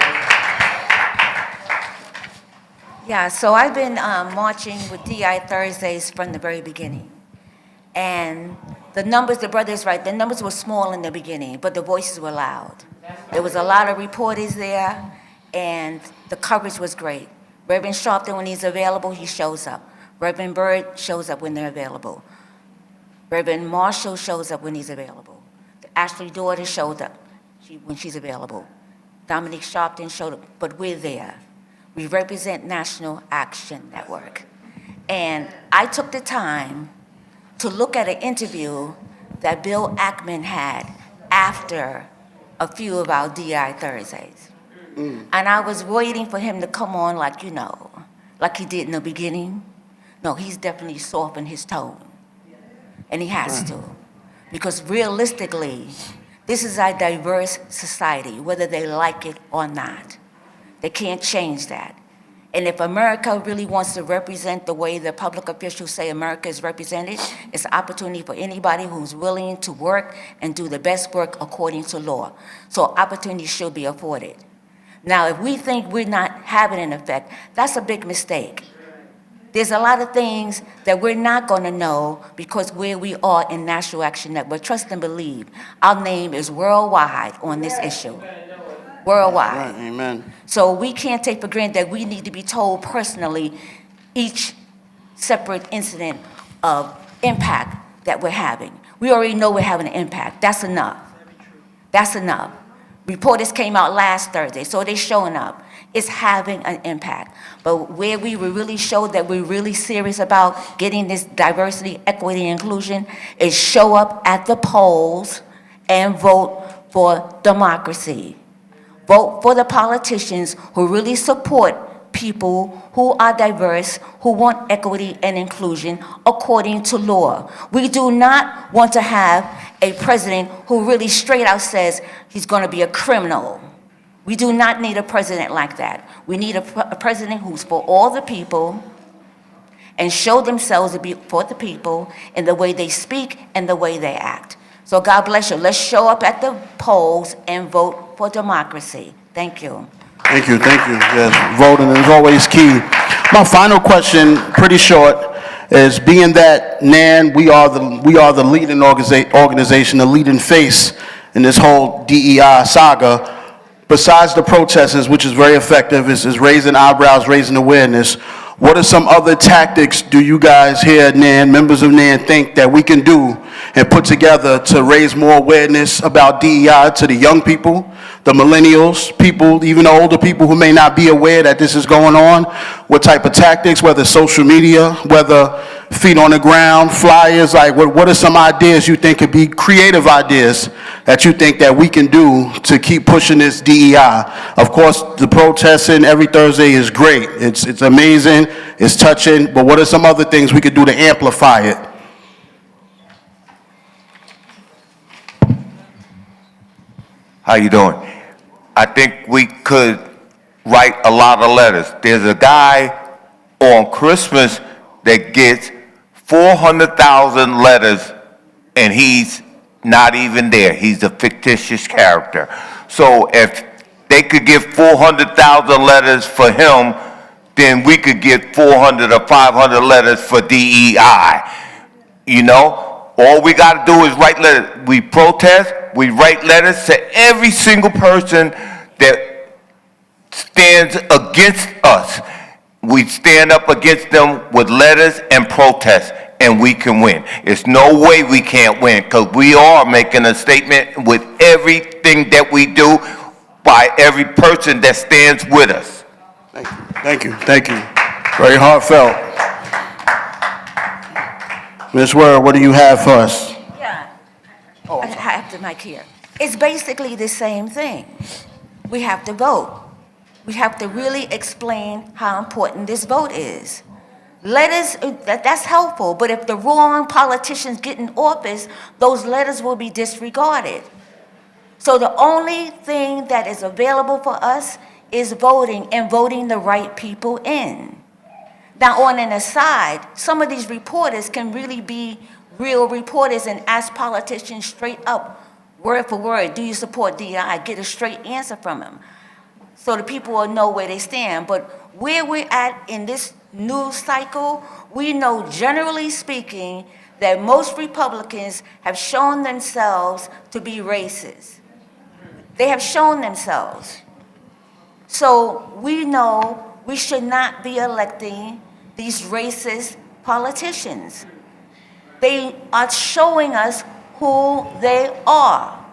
Yeah, so I've been marching with DI Thursdays from the very beginning. And the numbers, the brother's right, the numbers were small in the beginning, but the voices were loud. There was a lot of reporters there, and the coverage was great. Reverend Sharpton, when he's available, he shows up. Reverend Byrd shows up when they're available. Reverend Marshall shows up when he's available. Ashley Daughter showed up when she's available. Dominique Sharpton showed up, but we're there. We represent National Action Network. And I took the time to look at an interview that Bill Ackman had after a few of our DI Thursdays. And I was waiting for him to come on like he did in the beginning. No, he's definitely softened his tone. And he has to. Because realistically, this is a diverse society, whether they like it or not. They can't change that. And if America really wants to represent the way the public officials say America is represented, it's an opportunity for anybody who's willing to work and do the best work according to law. So opportunity should be afforded. Now, if we think we're not having an effect, that's a big mistake. There's a lot of things that we're not going to know because where we are in National Action Network. Trust and believe, our name is worldwide on this issue. Worldwide. Right, amen. So we can't take for granted that we need to be told personally each separate incident of impact that we're having. We already know we're having an impact. That's enough. That's enough. Reporters came out last Thursday, so they're showing up. It's having an impact. But where we will really show that we're really serious about getting this diversity, equity, and inclusion is show up at the polls and vote for democracy. Vote for the politicians who really support people who are diverse, who want equity and inclusion according to law. We do not want to have a president who really straight out says he's going to be a criminal. We do not need a president like that. We need a president who's for all the people and show themselves to be for the people in the way they speak and the way they act. So God bless you. Let's show up at the polls and vote for democracy. Thank you. Thank you. Yes, voting is always key. My final question, pretty short, is being that NAN, we are the leading organization, the leading face in this whole DEI saga. Besides the protesters, which is very effective, is raising eyebrows, raising awareness. What are some other tactics do you guys here at NAN, members of NAN, think that we can do and put together to raise more awareness about DEI to the young people, the millennials, people, even the older people who may not be aware that this is going on? What type of tactics, whether social media, whether feet on the ground, flyers, like what are some ideas you think could be creative ideas that you think that we can do to keep pushing this DEI? Of course, the protesting every Thursday is great. It's amazing, it's touching, but what are some other things we could do to amplify it? How you doing? I think we could write a lot of letters. There's a guy on Christmas that gets 400,000 letters, and he's not even there. He's a fictitious character. So if they could get 400,000 letters for him, then we could get 400 or 500 letters for DEI. You know, all we got to do is write letters. We protest, we write letters to every single person that stands against us. We stand up against them with letters and protests, and we can win. There's no way we can't win, because we are making a statement with everything that we do by every person that stands with us. Thank you. Very heartfelt. Ms. Word, what do you have for us? Yeah. I have the mic here. It's basically the same thing. We have to vote. We have to really explain how important this vote is. Letters, that's helpful, but if the wrong politicians get in office, those letters will be disregarded. So the only thing that is available for us is voting, and voting the right people in. Now, on an aside, some of these reporters can really be real reporters and ask politicians straight up, word for word, do you support DEI? Get a straight answer from them, so the people will know where they stand. But where we're at in this news cycle, we know, generally speaking, that most Republicans have shown themselves to be racist. They have shown themselves. So we know we should not be electing these racist politicians. They are showing us who they are.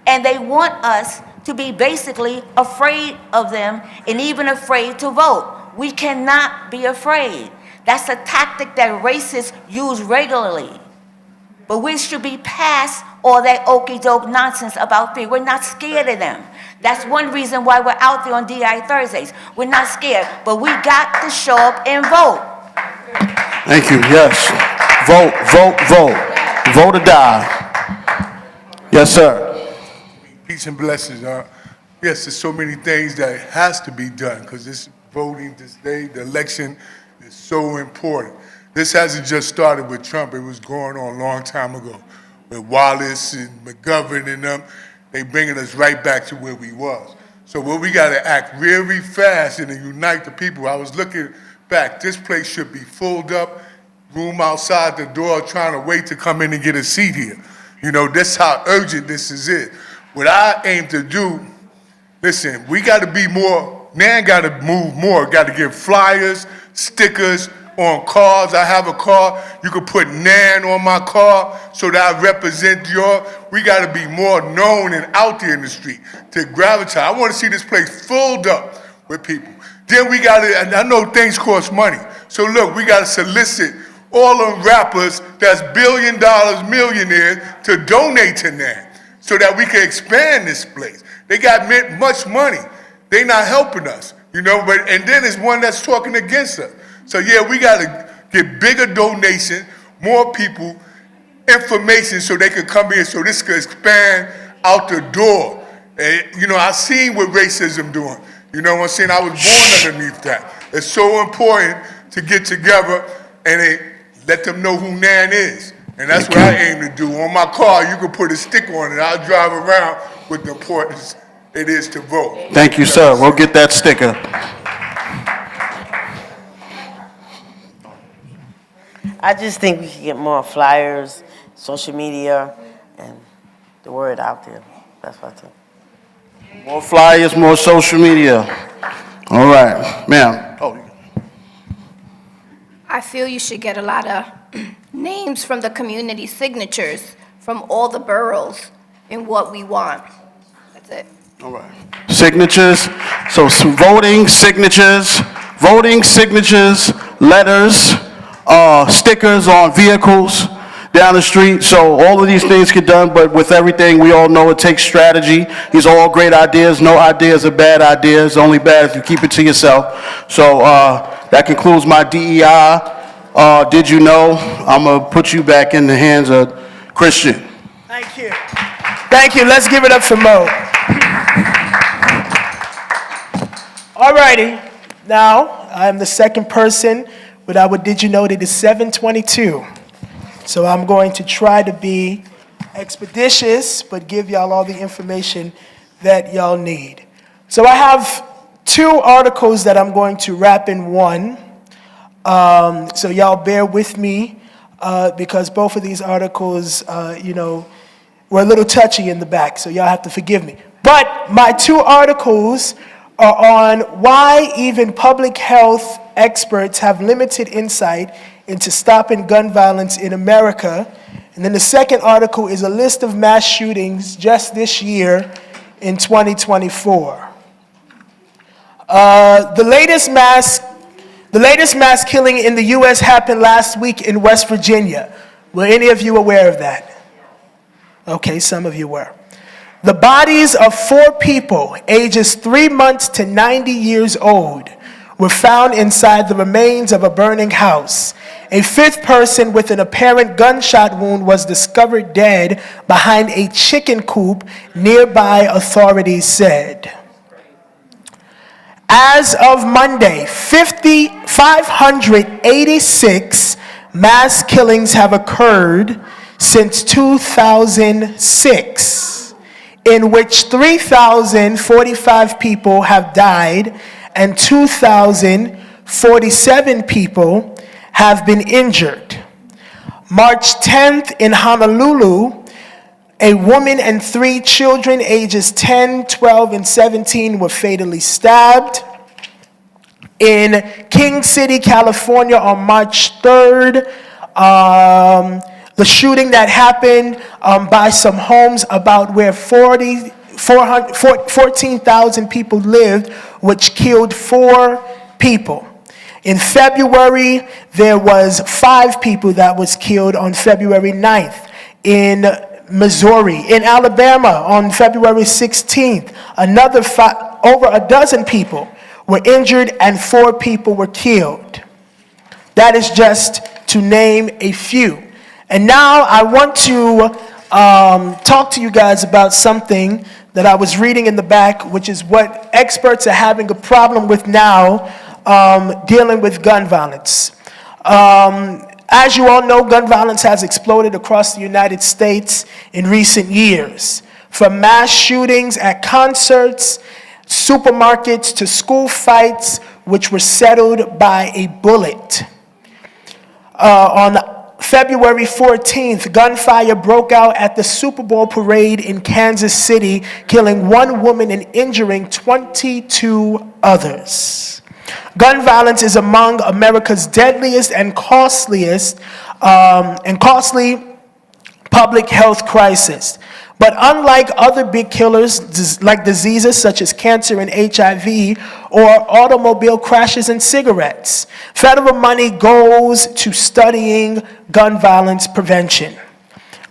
And they want us to be basically afraid of them and even afraid to vote. We cannot be afraid. That's a tactic that racists use regularly. But we should be past all that okey-doke nonsense about fear. We're not scared of them. That's one reason why we're out there on DI Thursdays. We're not scared, but we got to show up and vote. Thank you, yes. Vote, vote, vote. Vote or die. Yes, sir. Peace and blessings. Yes, there's so many things that has to be done because this voting this day, the election is so important. This hasn't just started with Trump. It was going on a long time ago with Wallace and McGovern and them. They bringing us right back to where we was. So what we got to act really fast and unite the people. I was looking back. This place should be filled up, room outside the door, trying to wait to come in and get a seat here. You know, that's how urgent this is. What I aim to do, listen, we got to be more, man got to move more. Got to get flyers, stickers on cars. I have a car. You could put Nan on my car so that I represent your. We got to be more known and out there in the street to gravitate. I want to see this place filled up with people. Then we got to, and I know things cost money. So look, we got to solicit all them rappers that's $1 billion millionaires to donate to Nan so that we can expand this place. They got much money. They not helping us, you know, but, and then there's one that's talking against us. So yeah, we got to get bigger donations, more people, information so they can come here so this can expand out the door. And, you know, I seen what racism doing. You know what I'm saying? I was born underneath that. It's so important to get together and let them know who Nan is. And that's what I aim to do. On my car, you can put a sticker on it. I'll drive around with the importance it is to vote. Thank you, sir. We'll get that sticker. I just think we should get more flyers, social media, and the word out there. That's what I think. More flyers, more social media. All right, ma'am. Oh. I feel you should get a lot of names from the community, signatures from all the boroughs in what we want. That's it. All right. Signatures. So some voting signatures, letters, stickers on vehicles down the street. So all of these things get done, but with everything, we all know it takes strategy. These are all great ideas. No ideas are bad ideas. Only bad if you keep it to yourself. So that concludes my DEI. Did you know? I'm going to put you back in the hands of Christian. Thank you. Thank you. Let's give it up for Mo. All righty. Now, I'm the second person with our Did You Know. It is 7:22. So I'm going to try to be expeditious, but give y'all all the information that y'all need. So I have two articles that I'm going to wrap in one. So y'all bear with me because both of these articles, were a little touchy in the back, so y'all have to forgive me. But my two articles are on why even public health experts have limited insight into stopping gun violence in America. And then the second article is a list of mass shootings just this year in 2024. The latest mass killing in the U.S. happened last week in West Virginia. Were any of you aware of that? Okay, some of you were. The bodies of 4 people, ages 3 months to 90 years old, were found inside the remains of a burning house. A fifth person with an apparent gunshot wound was discovered dead behind a chicken coop nearby, authorities said. As of Monday, 586 mass killings have occurred since 2006, in which 3,045 people have died and 2,047 people have been injured. March 10th in Honolulu, a woman and 3 children ages 10, 12, and 17 were fatally stabbed. In King City, California on March 3rd, the shooting that happened by some homes about where 14,000 people lived, which killed 4 people. In February, there was 5 people that was killed on February 9th. In Missouri, in Alabama on February 16th, over a dozen people were injured and 4 people were killed. That is just to name a few. And now I want to talk to you guys about something that I was reading in the back, which is what experts are having a problem with now, dealing with gun violence. As you all know, gun violence has exploded across the United States in recent years. From mass shootings at concerts, supermarkets, to school fights, which were settled by a bullet. On February 14th, gunfire broke out at the Super Bowl parade in Kansas City, killing 1 woman and injuring 22 others. Gun violence is among America's deadliest and costly public health crisis. But unlike other big killers like diseases such as cancer and HIV or automobile crashes and cigarettes, federal money goes to studying gun violence prevention.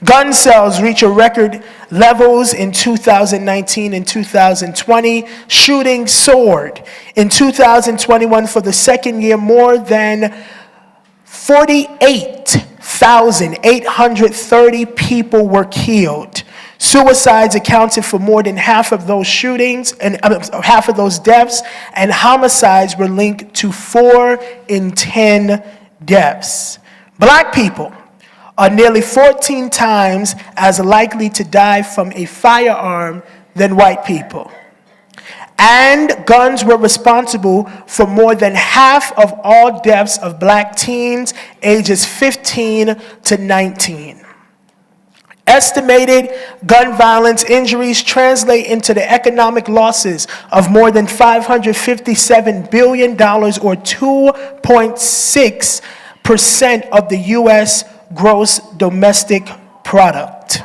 Gun sales reach a record levels in 2019 and 2020. Shootings soared. In 2021, for the second year, more than 48,830 people were killed. Suicides accounted for more than half of those shootings and half of those deaths, and homicides were linked to 4 in 10 deaths. Black people are nearly 14 times as likely to die from a firearm than white people. And guns were responsible for more than half of all deaths of black teens ages 15 to 19. Estimated gun violence injuries translate into the economic losses of more than $557 billion, or 2.6% of the U.S. gross domestic product.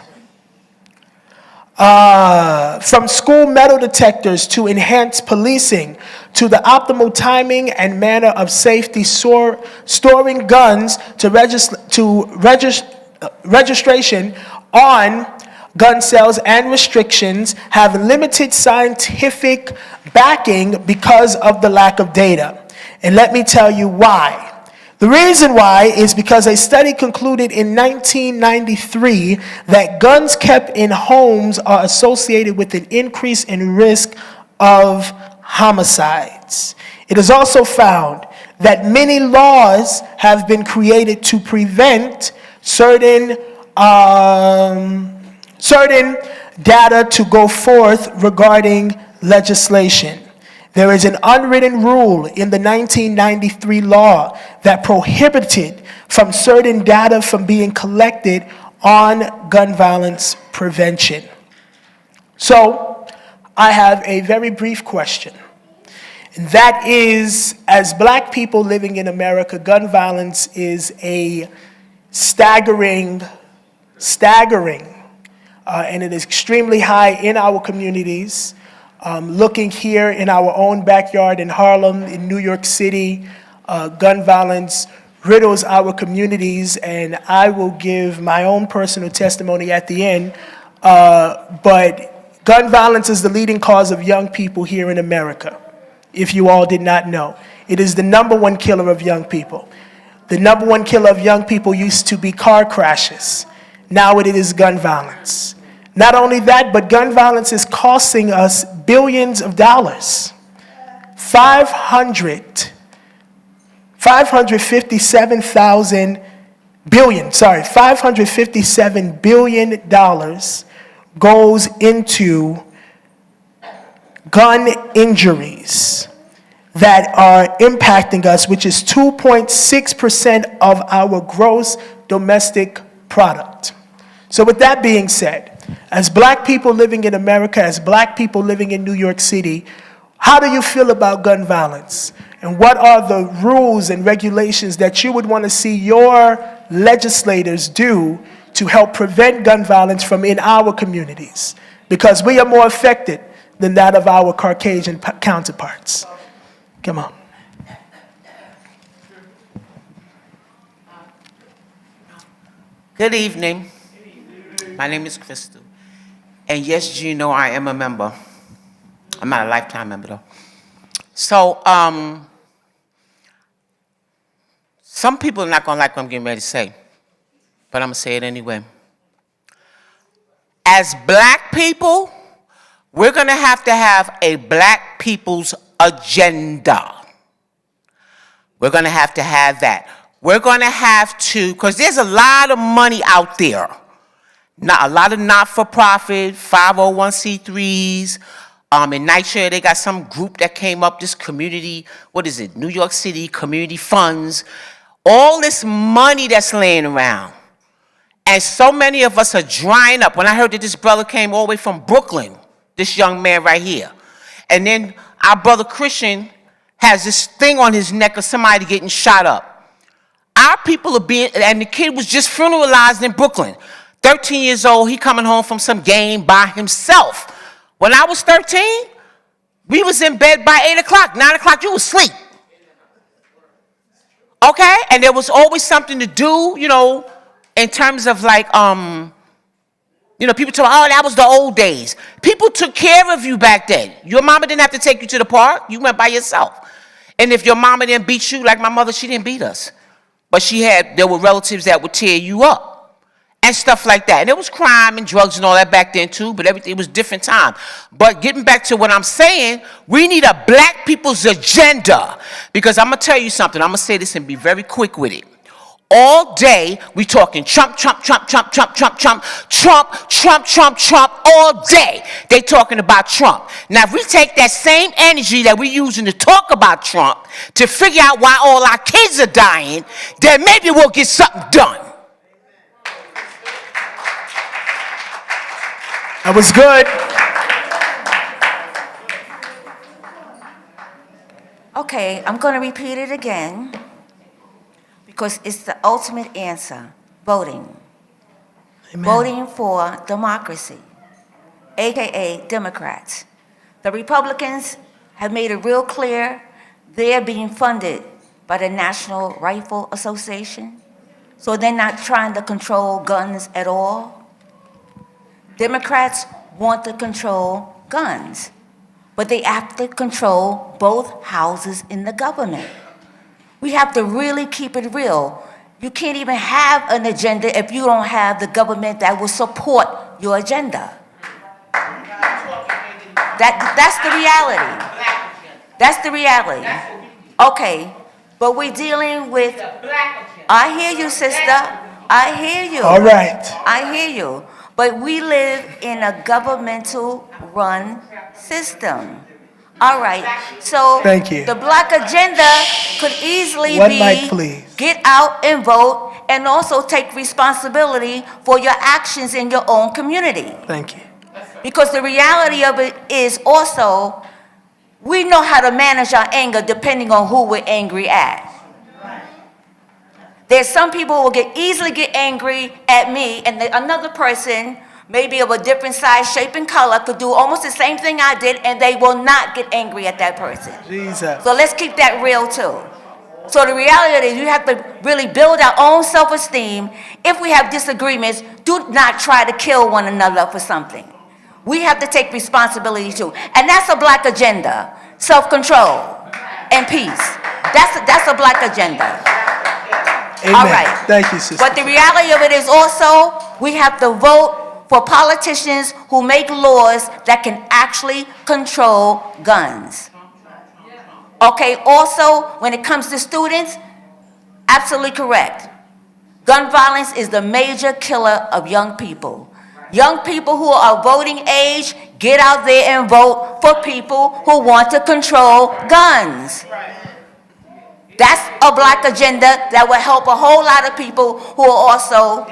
From school metal detectors to enhanced policing to the optimal timing and manner of safety storing guns to registration on gun sales and restrictions have limited scientific backing because of the lack of data. And let me tell you why. The reason why is because a study concluded in 1993 that guns kept in homes are associated with an increase in risk of homicides. It is also found that many laws have been created to prevent certain data to go forth regarding legislation. There is an unwritten rule in the 1993 law that prohibited from certain data from being collected on gun violence prevention. So, I have a very brief question. And that is, as black people living in America, gun violence is a staggering, and it is extremely high in our communities. Looking here in our own backyard in Harlem, in New York City, gun violence riddles our communities, and I will give my own personal testimony at the end, but gun violence is the leading cause of young people here in America. if you all did not know. It is the number one killer of young people. The number one killer of young people used to be car crashes. Now it is gun violence. Not only that, but gun violence is costing us billions of dollars. 557 billion dollars goes into gun injuries that are impacting us, which is 2.6% of our gross domestic product. So with that being said, as black people living in America, as black people living in New York City, how do you feel about gun violence? And what are the rules and regulations that you would want to see your legislators do to help prevent gun violence from in our communities? Because we are more affected than that of our Caucasian counterparts. Come on. Good evening. My name is Crystal. And yes, Gino, I am a member. I'm not a lifetime member, though. So, some people are not going to like what I'm getting ready to say, but I'm going to say it anyway. As black people, we're going to have a black people's agenda. We're going to have that. We're going to have to, because there's a lot of money out there. Not a lot of not-for-profit, 501c3s. In Nigeria, they got some group that came up, this community, what is it, New York City Community Funds. All this money that's laying around. And so many of us are drying up. When I heard that this brother came all the way from Brooklyn, this young man right here. And then our brother Christian has this thing on his neck of somebody getting shot up. Our people are being, and the kid was just funeralized in Brooklyn. 13 years old, he coming home from some game by himself. When I was 13, we was in bed by 8 o'clock, 9 o'clock, you was asleep. Okay? And there was always something to do, you know, in terms of like, you know, people talk, oh, that was the old days. People took care of you back then. Your mama didn't have to take you to the park. You went by yourself. And if your mama didn't beat you, like my mother, she didn't beat us. But there were relatives that would tear you up. And stuff like that. And there was crime and drugs and all that back then too, but everything, it was different time. But getting back to what I'm saying, we need a black people's agenda. Because I'm going to tell you something. I'm going to say this and be very quick with it. All day, we talking Trump, Trump, Trump, Trump, Trump, Trump, Trump, Trump, Trump, Trump, Trump, all day. They talking about Trump. Now, if we take that same energy that we're using to talk about Trump to figure out why all our kids are dying, then maybe we'll get something done. That was good. Okay, I'm going to repeat it again because it's the ultimate answer, voting. Amen. Voting for democracy, AKA Democrats. The Republicans have made it real clear they're being funded by the National Rifle Association, so they're not trying to control guns at all. Democrats want to control guns, but they have to control both houses in the government. We have to really keep it real. You can't even have an agenda if you don't have the government that will support your agenda. That's the reality. That's the reality. Okay, but we're dealing with, I hear you, sister. I hear you. All right. I hear you. But we live in a governmental run system. All right, so Thank you. the black agenda could easily One be mic, please. get out and vote and also take responsibility for your actions in your own community. Thank you. Because the reality of it is also, we know how to manage our anger depending on who we're angry at. There's some people who will easily get angry at me, and another person, maybe of a different size, shape, and color, could do almost the same thing I did, and they will not get angry at that person. Jesus. So let's keep that real too. So the reality is we have to really build our own self-esteem. If we have disagreements, do not try to kill one another for something. We have to take responsibility too. And that's a black agenda. self-control, and peace. That's a black agenda. Amen. All right. Thank you, sister. But the reality of it is also, we have to vote for politicians who make laws that can actually control guns. Okay, also, when it comes to students, absolutely correct. Gun violence is the major killer of young people. Young people who are voting age, get out there and vote for people who want to control guns. That's a black agenda that will help a whole lot of people who are also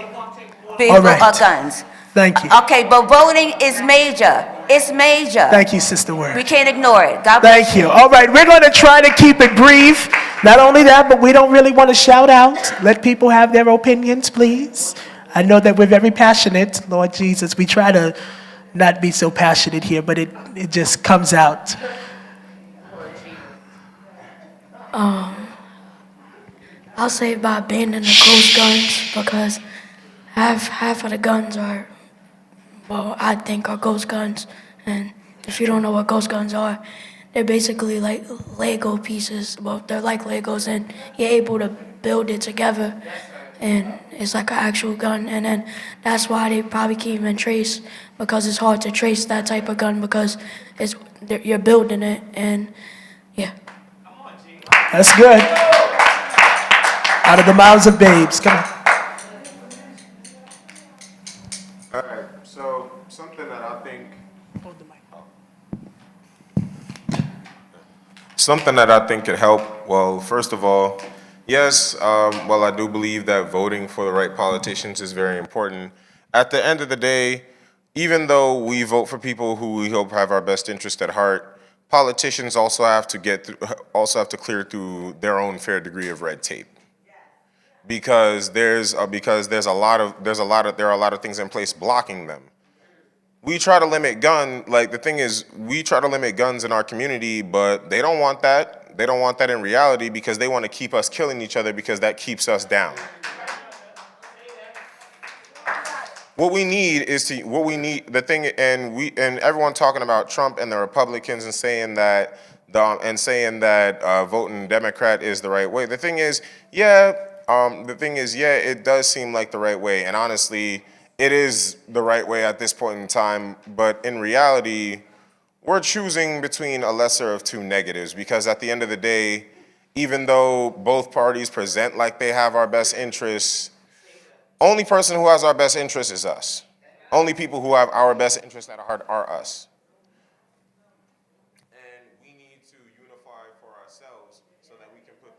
people All right. of guns. Thank you. Okay, but voting is major. It's major. Thank you, Sister Word. We can't ignore it. God bless Thank you. All right, we're going to try to keep it brief. Not only that, but we don't really want to shout out. Let people have their opinions, please. I know that we're very passionate, Lord Jesus. We try to not be so passionate here, but it just comes out. I'll say by banning the ghost guns because half of the guns are, well, I think are ghost guns. And if you don't know what ghost guns are, they're basically like Lego pieces. Well, they're like Legos, and you're able to build it together. And it's like an actual gun. And then that's why they probably can't even trace, because it's hard to trace that type of gun because you're building it. And yeah. That's good. Out of the mouths of babes. Come on. All right, so something that I think. Something that I think could help, well, first of all, yes, well, I do believe that voting for the right politicians is very important. At the end of the day, even though we vote for people who we hope have our best interest at heart, politicians also have to clear through their own fair degree of red tape. Because there are a lot of things in place blocking them. We try to limit we try to limit guns in our community, but they don't want that. They don't want that in reality because they want to keep us killing each other because that keeps us down. What we need, and everyone talking about Trump and the Republicans and saying that voting Democrat is the right way. The thing is, it does seem like the right way, and honestly, it is the right way at this point in time, but in reality, we're choosing between a lesser of two negatives because at the end of the day, even though both parties present like they have our best interests, only person who has our best interests is us. Only people who have our best interests at heart are us. And we need to unify for ourselves so that we can put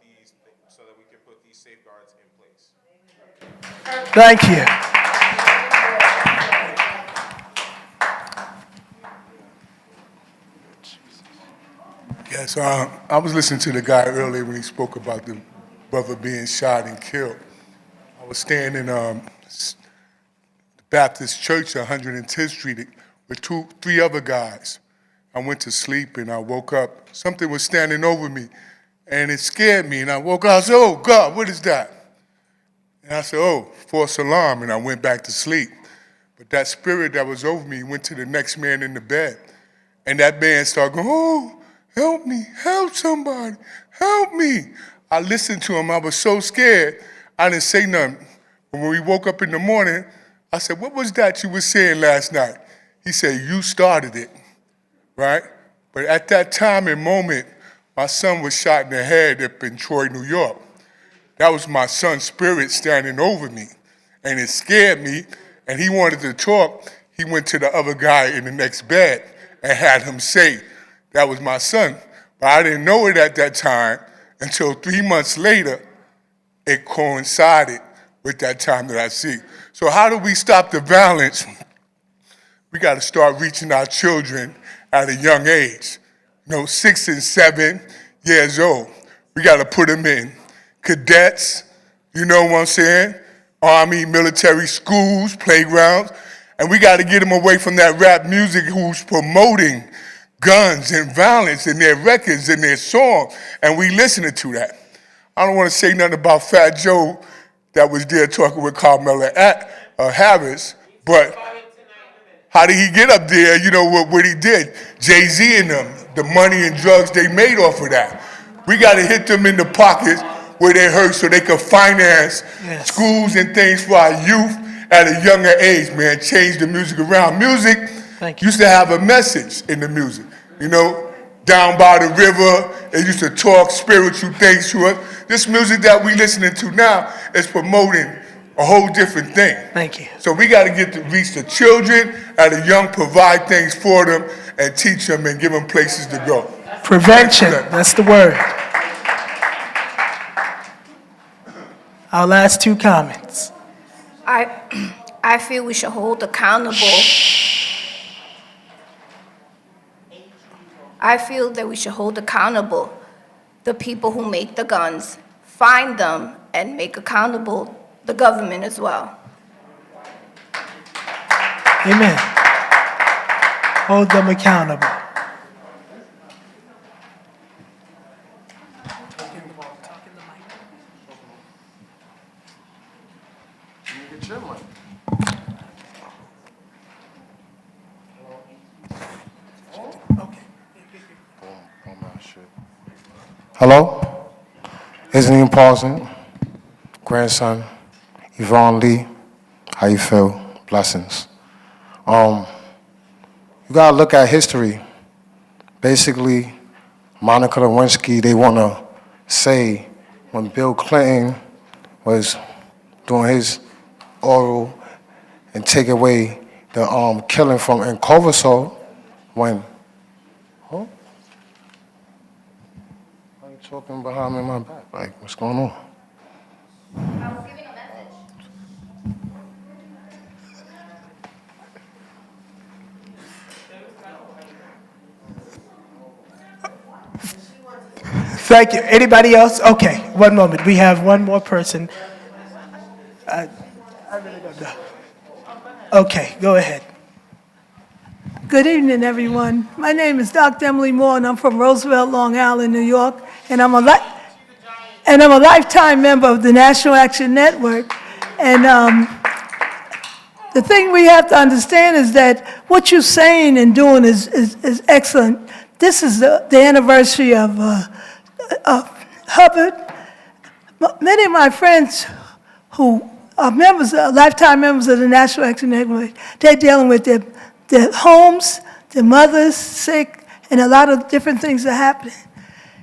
these safeguards in place. Thank you. Yes, I was listening to the guy earlier when he spoke about the brother being shot and killed. I was staying in the Baptist Church, 110th Street, with three other guys. I went to sleep and I woke up. Something was standing over me, and it scared me. And I woke up. I said, "Oh God, what is that?" And I said, "Oh, false alarm." And I went back to sleep. But that spirit that was over me went to the next man in the bed, and that man started going, "Oh, help me, help somebody, help me." I listened to him. I was so scared, I didn't say nothing. But when we woke up in the morning, I said, "What was that you were saying last night?" He said, "You started it," right? But at that time and moment, my son was shot in the head up in Troy, New York. That was my son's spirit standing over me. And it scared me, and he wanted to talk. He went to the other guy in the next bed and had him say, that was my son. But I didn't know it at that time until 3 months later, it coincided with that time that I see. So how do we stop the violence? We got to start reaching our children at a young age. 6 and 7 years old. We got to put them in cadets, you know what I'm saying? Army, military, schools, playgrounds. And we got to get them away from that rap music who's promoting guns and violence in their records and their songs, and we listening to that. I don't want to say nothing about Fat Joe that was there talking with Carmela Harris, but how did he get up there, what he did? Jay-Z and them, the money and drugs they made off of that. We got to hit them in the pockets where they hurt so they can finance schools and things for our youth at a younger age, man. Change the music around. Music used to have a message in the music. You know, down by the river, it used to talk spiritual things to us. This music that we listening to now is promoting a whole different thing. Thank you. So we got to get to reach the children at a young, provide things for them, and teach them and give them places to go. Prevention, that's the word. Our last two comments. I feel we should hold accountable. I feel that we should hold accountable the people who make the guns, find them, and make accountable the government as well. Amen. Hold them accountable. Hello? Isn't Paulson, grandson, Yvonne Lee, how you feel? Blessings. You gotta look at history. Basically, Monica Lewinsky, they wanna say when Bill Clinton was doing his oral and take away the killing from in Coverso, when, huh? Why are you talking behind me in my back? Like, what's going on? I was giving a message. Thank you. Anybody else? Okay, one moment. We have one more person. I really don't know. Okay, go ahead. Good evening, everyone. My name is Dr. Emily Moore, and I'm from Roosevelt, Long Island, New York. And I'm a lifetime member of the National Action Network. And the thing we have to understand is that what you're saying and doing is excellent. This is the anniversary of Hubbard. Many of my friends who are lifetime members of the National Action Network, they're dealing with their homes, their mothers sick, and a lot of different things are happening.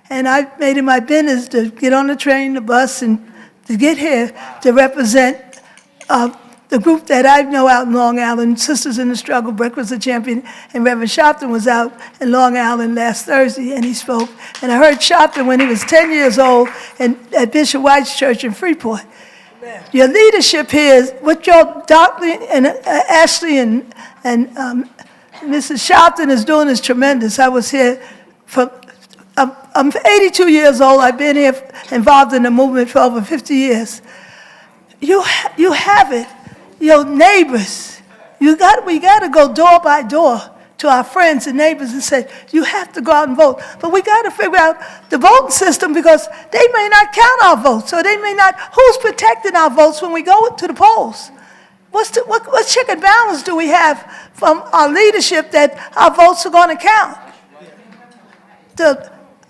And I made it my business to get on the train, the bus, and to get here to represent the group that I know out in Long Island, Sisters in the Struggle, Breakfast of Champions, and Reverend Sharpton was out in Long Island last Thursday, and he spoke. And I heard Sharpton when he was 10 years old at Bishop White's church in Freeport. Your leadership here is what your Dr. and Ashley and Mrs. Sharpton is doing is tremendous. I was here I'm 82 years old. I've been here involved in the movement for over 50 years. You have it. Your neighbors. We got to go door by door to our friends and neighbors and say, you have to go out and vote. But we got to figure out the voting system because they may not count our votes. So they may not, who's protecting our votes when we go to the polls? What check and balance do we have from our leadership that our votes are going to count?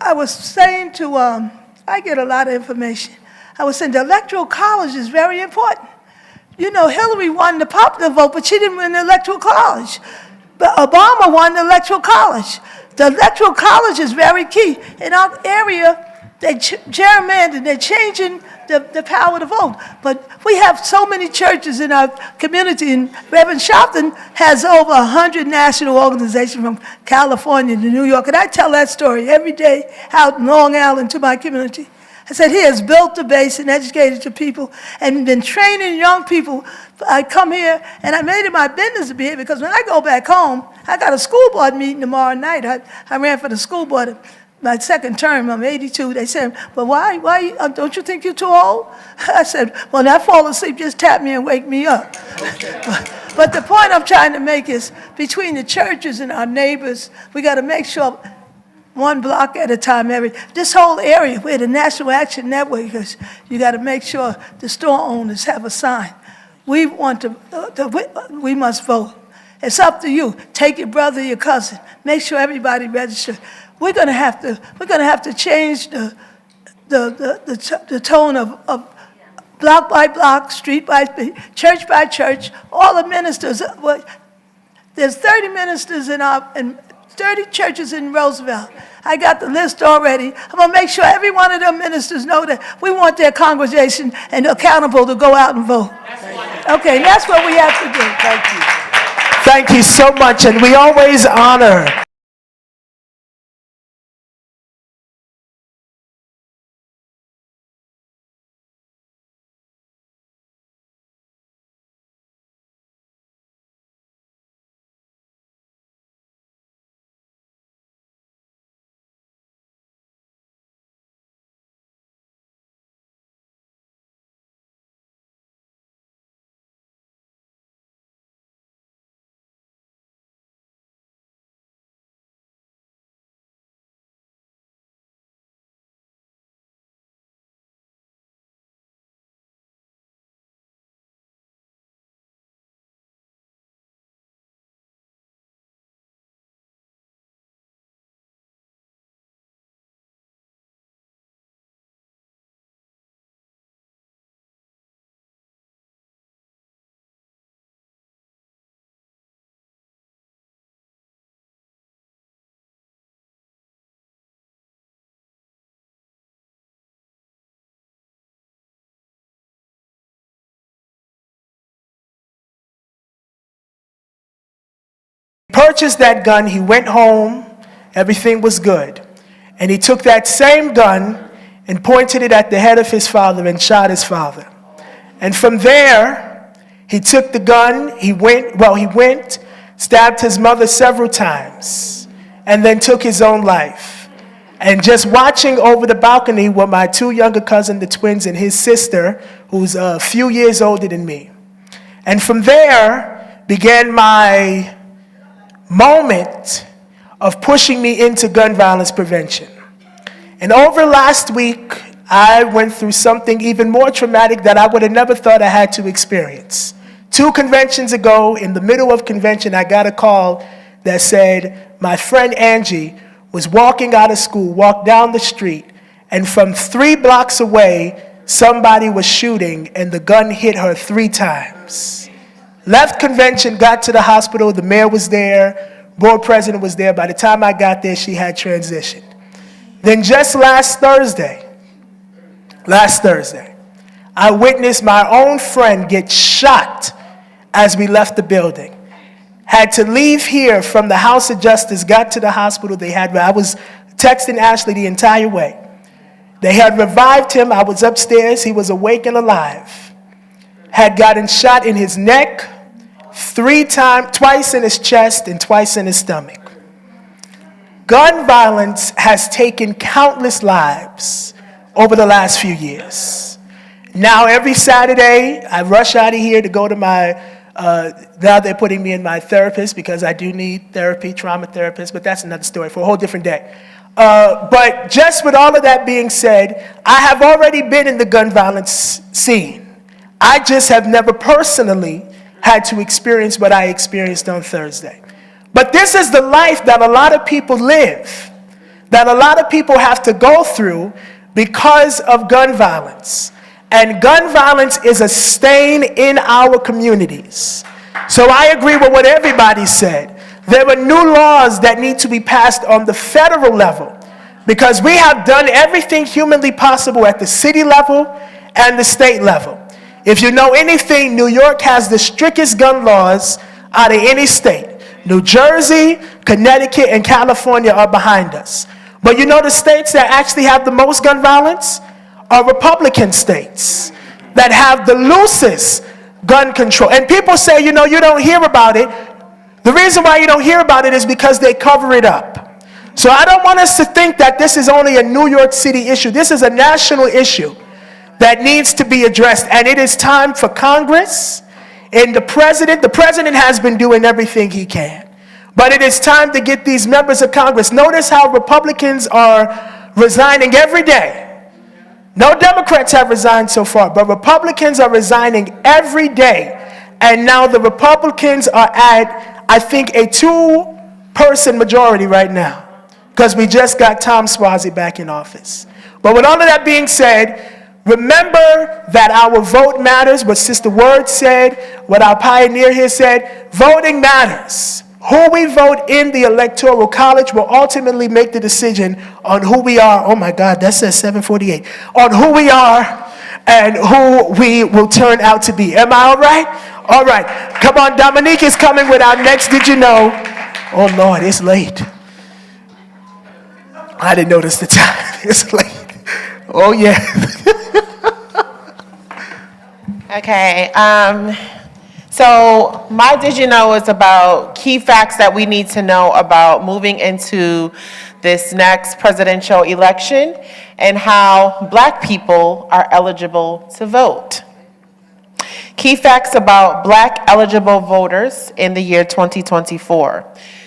I was saying to, I get a lot of information. I was saying the Electoral College is very important. You know, Hillary won the popular vote, but she didn't win the Electoral College. But Obama won the Electoral College. The Electoral College is very key. In our area, they gerrymandered, they're changing the power to vote. But we have so many churches in our community, and Reverend Sharpton has over 100 national organizations from California to New York. And I tell that story every day out in Long Island to my community. I said, he has built the base and educated the people and been training young people. I come here, and I made it my business to be here because when I go back home, I got a school board meeting tomorrow night. I ran for the school board my second term. I'm 82. They said, well, why don't you think you're too old? I said, well, when I fall asleep, just tap me and wake me up. But the point I'm trying to make is between the churches and our neighbors, we got to make sure one block at a time. This whole area where the National Action Network is, you got to make sure the store owners have a sign. We must vote. It's up to you. Take your brother, your cousin. Make sure everybody registered. We're gonna have to change the tone of block by block, street by street, church by church. All the ministers. There's 30 ministers in 30 churches in Roosevelt. I got the list already. I'm gonna make sure every one of them ministers know that we want their congregation and accountable to go out and vote. Okay, that's what we have to do. Thank you. Thank you so much, and we always honor purchased that gun, he went home, everything was good. And he took that same gun and pointed it at the head of his father and shot his father. And from there, he took the gun, he went, stabbed his mother several times, and then took his own life. And just watching over the balcony were my two younger cousins, the twins, and his sister, who's a few years older than me. And from there began my moment of pushing me into gun violence prevention. And over last week, I went through something even more traumatic that I would have never thought I had to experience. 2 conventions ago, in the middle of convention, I got a call that said my friend Angie was walking out of school, walked down the street, and from 3 blocks away, somebody was shooting and the gun hit her 3 times. Left convention, got to the hospital, the mayor was there, board president was there. By the time I got there, she had transitioned. Then just last Thursday, I witnessed my own friend get shot as we left the building. Had to leave here from the House of Justice, got to the hospital. I was texting Ashley the entire way. They had revived him. I was upstairs. He was awake and alive. Had gotten shot in his neck 3 times, twice in his chest and twice in his stomach. Gun violence has taken countless lives over the last few years. Now every Saturday, I rush out of here to go to now they're putting me in my therapist because I do need therapy, trauma therapist, but that's another story for a whole different day. But just with all of that being said, I have already been in the gun violence scene. I just have never personally had to experience what I experienced on Thursday. But this is the life that a lot of people live, that a lot of people have to go through because of gun violence. And gun violence is a stain in our communities. So I agree with what everybody said. There are new laws that need to be passed on the federal level because we have done everything humanly possible at the city level and the state level. If you know anything, New York has the strictest gun laws out of any state. New Jersey, Connecticut, and California are behind us. But you know the states that actually have the most gun violence are Republican states that have the loosest gun control. And people say, you don't hear about it. The reason why you don't hear about it is because they cover it up. So I don't want us to think that this is only a New York City issue. This is a national issue that needs to be addressed. And it is time for Congress and the president has been doing everything he can. But it is time to get these members of Congress. Notice how Republicans are resigning every day. No Democrats have resigned so far, but Republicans are resigning every day. And now the Republicans are at I think, a two-person majority right now, because we just got Tom Swazi back in office. But with all of that being said, remember that our vote matters, what Sister Word said, what our pioneer here said. Voting matters. Who we vote in the Electoral College will ultimately make the decision on who we are. Oh my God, that says 748. On who we are and who we will turn out to be. Am I all right? All right. Come on, Dominique is coming with our next Did You Know? Oh Lord, it's late. I didn't notice the time. It's late. Oh yeah. Okay, so my Did You Know is about key facts that we need to know about moving into this next presidential election and how Black people are eligible to vote. Key facts about Black eligible voters in the year 2024.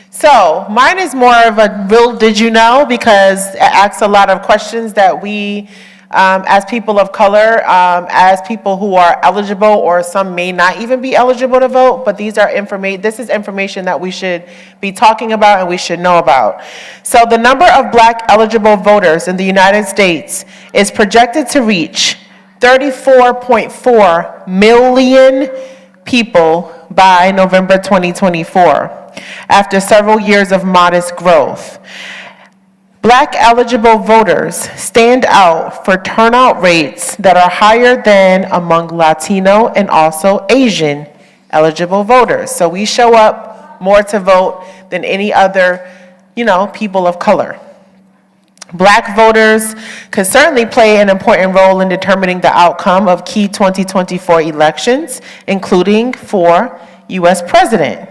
So mine is more of a real Did You Know because it asks a lot of questions that we as people of color, as people who are eligible, or some may not even be eligible to vote, but this is information that we should be talking about and we should know about. So the number of Black eligible voters in the United States is projected to reach 34.4 million people by November 2024, after several years of modest growth. Black eligible voters stand out for turnout rates that are higher than among Latino and also Asian eligible voters. So we show up more to vote than any other, people of color. Black voters could certainly play an important role in determining the outcome of key 2024 elections, including for U.S. president.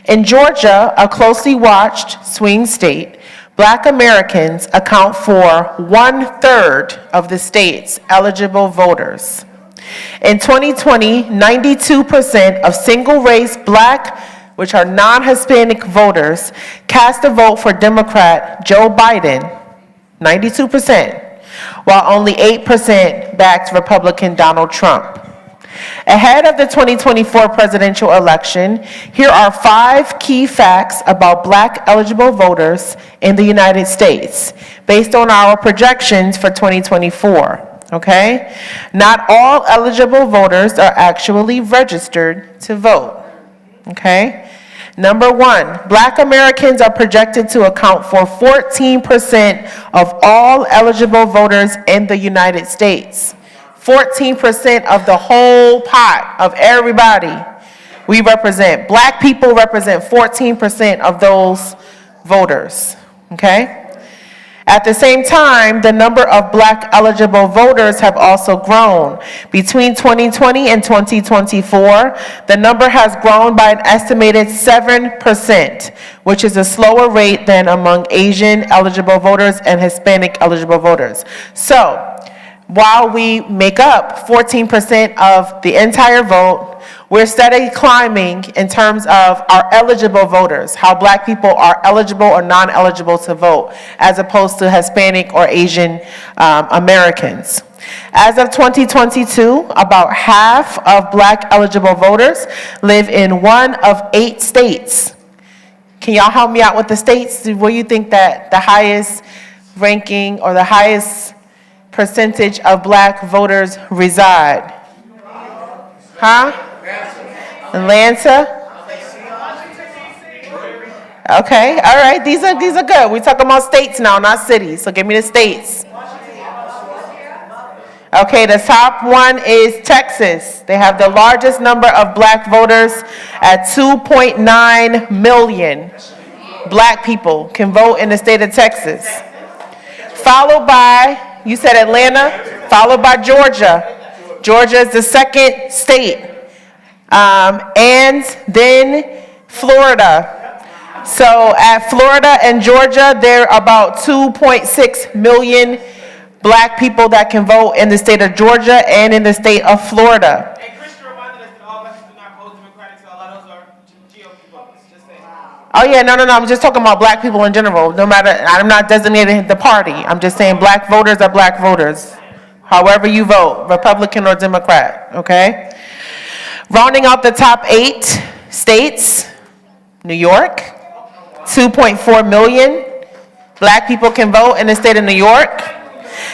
In Georgia, a closely watched swing state, Black Americans account for 1/3 of the state's eligible voters. In 2020, 92% of single-race Black, which are non-Hispanic voters, cast a vote for Democrat Joe Biden, 92%, while only 8% backed Republican Donald Trump. Ahead of the 2024 presidential election, here are 5 key facts about Black eligible voters in the United States, based on our projections for 2024, okay? Not all eligible voters are actually registered to vote, okay? Number 1, Black Americans are projected to account for 14% of all eligible voters in the United States. 14% of the whole pot of everybody we represent. Black people represent 14% of those voters, okay? At the same time, the number of Black eligible voters have also grown. Between 2020 and 2024, the number has grown by an estimated 7%, which is a slower rate than among Asian eligible voters and Hispanic eligible voters. So, while we make up 14% of the entire vote, we're steadily climbing in terms of our eligible voters, how Black people are eligible or non-eligible to vote, as opposed to Hispanic or Asian Americans. As of 2022, about half of Black eligible voters live in one of 8 states. Can y'all help me out with the states? Where you think that the highest ranking or the highest percentage of Black voters reside? Huh? Atlanta? Okay, all right, these are good. We're talking about states now, not cities, so give me the states. Okay, the top one is Texas. They have the largest number of Black voters at 2.9 million Black people can vote in the state of Texas. Followed by, you said Atlanta, followed by Georgia. Georgia is the second state. And then Florida. So at Florida and Georgia, there are about 2.6 million Black people that can vote in the state of Georgia and in the state of Florida. Oh yeah, no, I'm just talking about Black people in general. No matter, I'm not designating the party. I'm just saying Black voters are Black voters. However you vote, Republican or Democrat, okay? Rounding out the top 8 states, New York, 2.4 million black people can vote in the state of New York.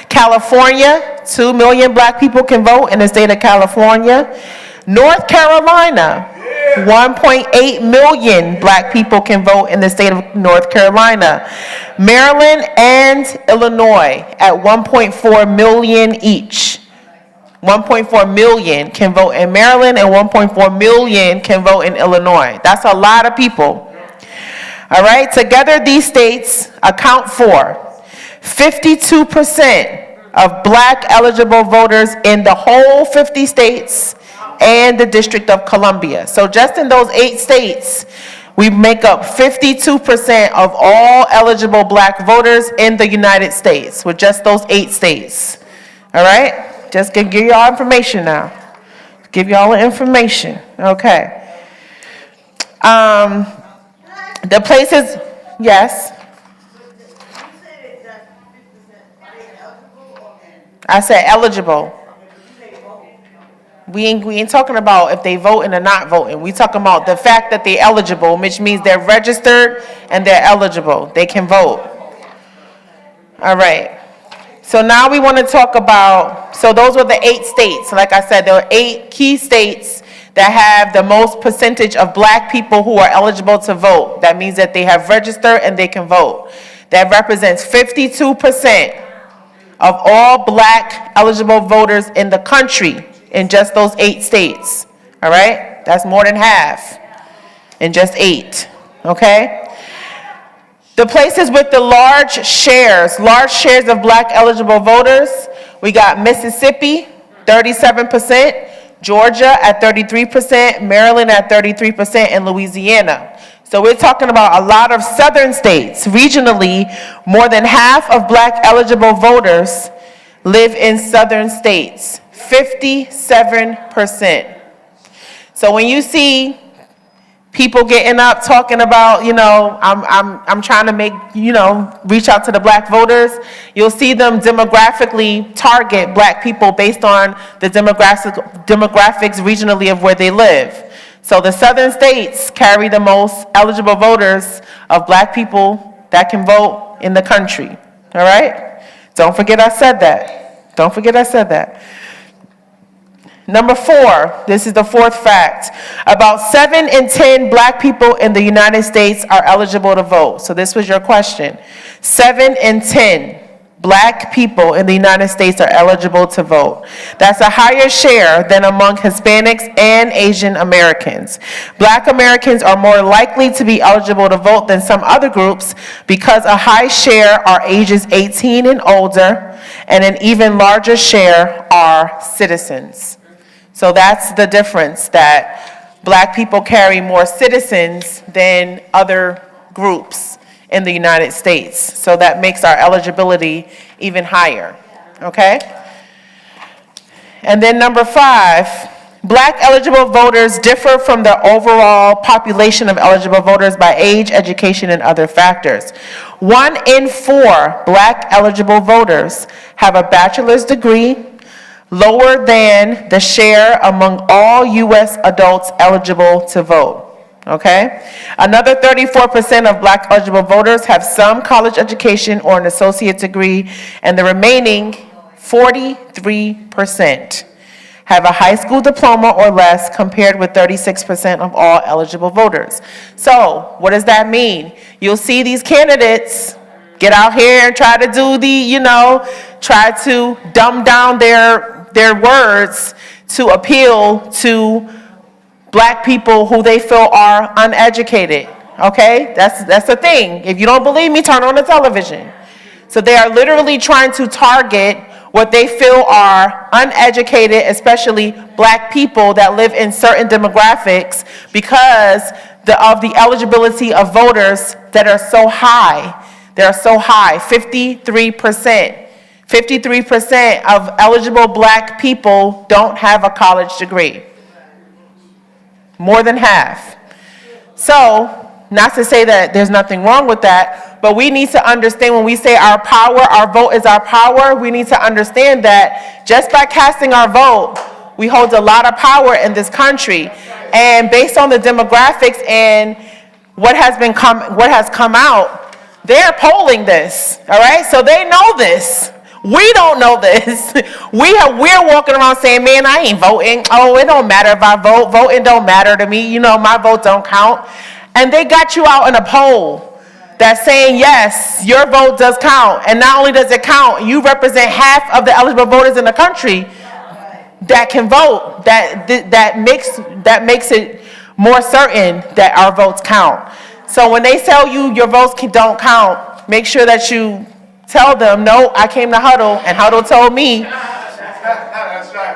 California, 2 million black people can vote in the state of California. North Carolina, 1.8 million black people can vote in the state of North Carolina. Maryland and Illinois at 1.4 million each. 1.4 million can vote in Maryland and 1.4 million can vote in Illinois. That's a lot of people. All right, together these states account for 52% of black eligible voters in the whole 50 states and the District of Columbia. So just in those 8 states, we make up 52% of all eligible black voters in the United States with just those 8 states. All right? Just gonna give you all information now. Give you all the information. Okay. The places, yes. I said eligible. We ain't talking about if they voting or not voting. We talking about the fact that they're eligible, which means they're registered and they're eligible. They can vote. All right. So now we want to talk about, so those were the 8 states. Like I said, there were 8 key states that have the most percentage of black people who are eligible to vote. That means that they have registered and they can vote. That represents 52% of all black eligible voters in the country in just those 8 states. All right? That's more than half in just 8. Okay? The places with the large shares of black eligible voters, we got Mississippi, 37%, Georgia at 33%, Maryland at 33%, and Louisiana. So we're talking about a lot of southern states. Regionally, more than half of black eligible voters live in southern states, 57%. So when you see people getting up talking about, I'm trying to make, reach out to the black voters, you'll see them demographically target black people based on the demographics regionally of where they live. So the southern states carry the most eligible voters of black people that can vote in the country. All right? Don't forget I said that. Don't forget I said that. Number 4, this is the 4th fact. About 7 in 10 black people in the United States are eligible to vote. So this was your question. 7 in 10 black people in the United States are eligible to vote. That's a higher share than among Hispanics and Asian Americans. Black Americans are more likely to be eligible to vote than some other groups because a high share are ages 18 and older, and an even larger share are citizens. So that's the difference, that black people carry more citizens than other groups in the United States. So that makes our eligibility even higher, okay? And then number 5, black eligible voters differ from the overall population of eligible voters by age, education, and other factors. 1 in 4 black eligible voters have a bachelor's degree, lower than the share among all U.S. adults eligible to vote. Okay? Another 34% of black eligible voters have some college education or an associate's degree, and the remaining 43% have a high school diploma or less, compared with 36% of all eligible voters. So, what does that mean? You'll see these candidates get out here and try to do try to dumb down their words to appeal to black people who they feel are uneducated. Okay? That's the thing. If you don't believe me, turn on the television. So they are literally trying to target what they feel are uneducated, especially black people that live in certain demographics, because of the eligibility of voters that are so high. They're so high, 53%. 53% of eligible black people don't have a college degree. More than half. So, not to say that there's nothing wrong with that, but we need to understand when we say our power, our vote is our power, we need to understand that just by casting our vote, we hold a lot of power in this country. And based on the demographics and what has come out, they're polling this, all right? So they know this. We don't know this. We're walking around saying, man, I ain't voting. Oh, it don't matter if I vote. Voting don't matter to me. You know, my vote don't count. And they got you out in a poll that's saying, yes, your vote does count. And not only does it count, you represent half of the eligible voters in the country that can vote. That makes it more certain that our votes count. So when they tell you your votes don't count, make sure that you tell them, no, I came to Huddle, and Huddle told me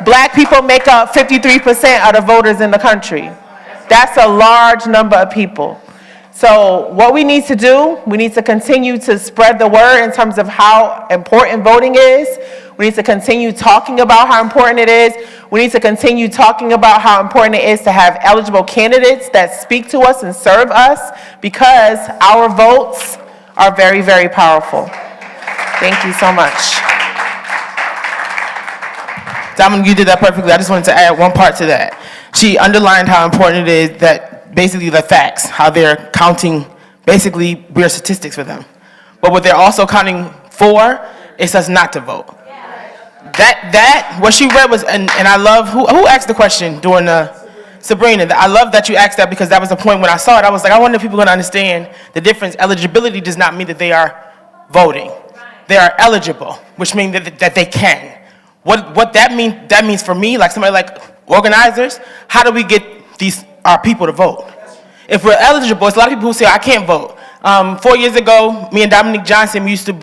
black people make up 53% of the voters in the country. That's a large number of people. So what we need to do, we need to continue to spread the word in terms of how important voting is. We need to continue talking about how important it is. We need to continue talking about how important it is to have eligible candidates that speak to us and serve us, because our votes are very, very powerful. Thank you so much. Dominic, you did that perfectly. I just wanted to add one part to that. She underlined how important it is that basically the facts, how they're counting basically weird statistics for them. But what they're also counting for is us not to vote. What she read was, and I love, who asked the question during Sabrina, I love that you asked that, because that was the point when I saw it. I was like, I wonder if people are going to understand the difference. Eligibility does not mean that they are voting. They are eligible, which means that they can. What that means for me, like somebody like organizers, how do we get our people to vote? If we're eligible, it's a lot of people who say, I can't vote. 4 years ago, me and Dominic Johnson, we used to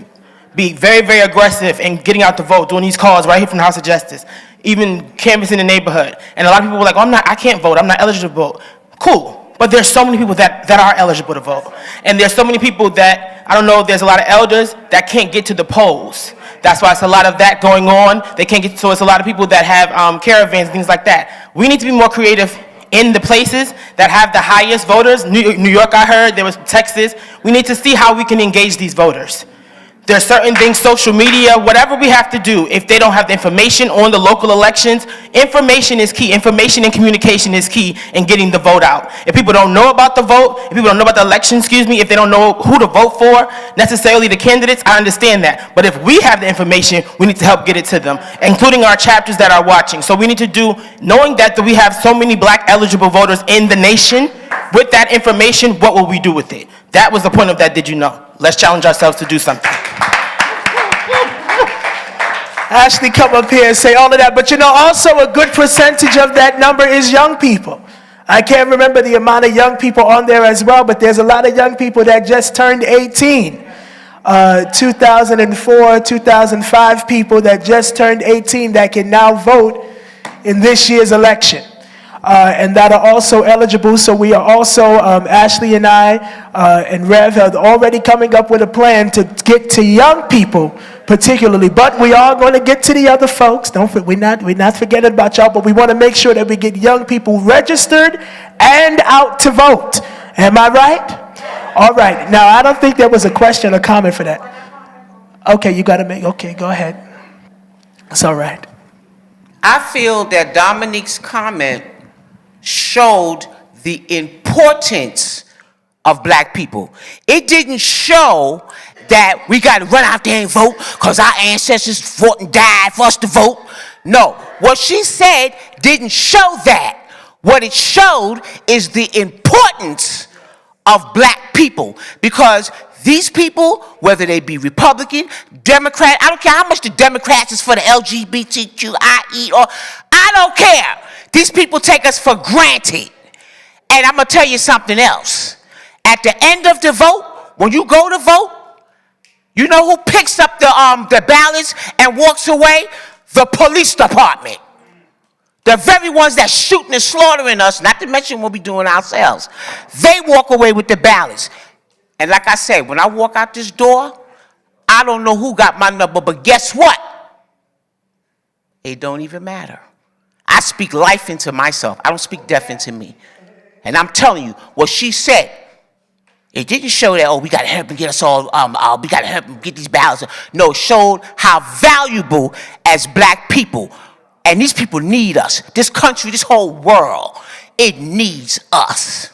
be very, very aggressive in getting out to vote, doing these calls right here from the House of Justice, even canvassing the neighborhood. And a lot of people were like, oh, I can't vote, I'm not eligible to vote. Cool. But there's so many people that are eligible to vote. And there's so many people that, I don't know, there's a lot of elders that can't get to the polls. That's why it's a lot of that going on. They can't get, so it's a lot of people that have caravans and things like that. We need to be more creative in the places that have the highest voters. New York, I heard, there was Texas. We need to see how we can engage these voters. There's certain things, social media, whatever we have to do, if they don't have the information on the local elections, information is key. Information and communication is key in getting the vote out. If people don't know about the vote, if people don't know about the election, if they don't know who to vote for, necessarily the candidates, I understand that. But if we have the information, we need to help get it to them, including our chapters that are watching. So we need to do, knowing that we have so many black eligible voters in the nation, with that information, what will we do with it? That was the point of that Did You Know? Let's challenge ourselves to do something. Ashley, come up here and say all of that. But also a good percentage of that number is young people. I can't remember the amount of young people on there as well, but there's a lot of young people that just turned 18. 2004, 2005 people that just turned 18 that can now vote in this year's election. And that are also eligible. So we are also, Ashley and I and Rev are already coming up with a plan to get to young people particularly. But we are going to get to the other folks. We're not forgetting about y'all, but we want to make sure that we get young people registered and out to vote. Am I right? All right. Now, I don't think there was a question or comment for that. Okay, you got to okay, go ahead. It's all right. I feel that Dominique's comment showed the importance of black people. It didn't show that we got to run out there and vote because our ancestors fought and died for us to vote. No, what she said didn't show that. What it showed is the importance of black people, because these people, whether they be Republican, Democrat, I don't care how much the Democrats is for the LGBTQIE, or I don't care. These people take us for granted. And I'm going to tell you something else. At the end of the vote, when you go to vote, you know who picks up the ballots and walks away? The police department. The very ones that shooting and slaughtering us, not to mention what we doing ourselves. They walk away with the ballots. And like I said, when I walk out this door, I don't know who got my number, but guess what? It don't even matter. I speak life into myself. I don't speak death into me. And I'm telling you, what she said, it didn't show that, oh, we got to help and get us all, we got to help and get these ballots. No, it showed how valuable as black people, and these people need us. This country, this whole world, it needs us.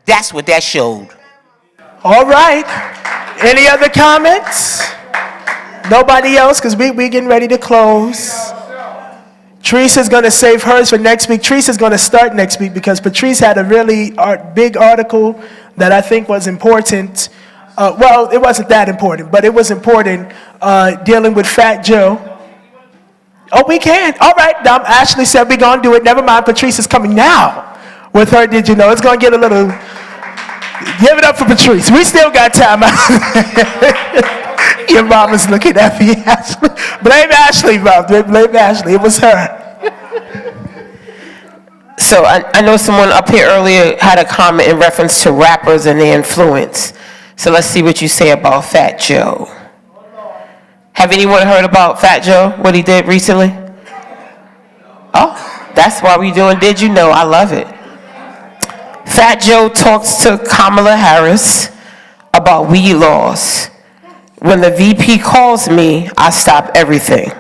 That's what that showed. All right. Any other comments? Nobody else, because we getting ready to close. Teresa's going to save hers for next week. Teresa's going to start next week because Patrice had a really big article that I think was important. Well, it wasn't that important, but it was important dealing with Fat Joe. Oh, we can. All right. Ashley said we're going to do it. Never mind. Patrice is coming now with her. Did you know? It's going to get a little... Give it up for Patrice. We still got time. Your mama's looking at me, Ashley. Blame Ashley, Mom. Blame Ashley. It was her. So I know someone up here earlier had a comment in reference to rappers and their influence. So let's see what you say about Fat Joe. Have anyone heard about Fat Joe, what he did recently? Oh, that's why we doing Did You Know? I love it. Fat Joe talks to Kamala Harris about weed laws. When the VP calls me, I stop everything.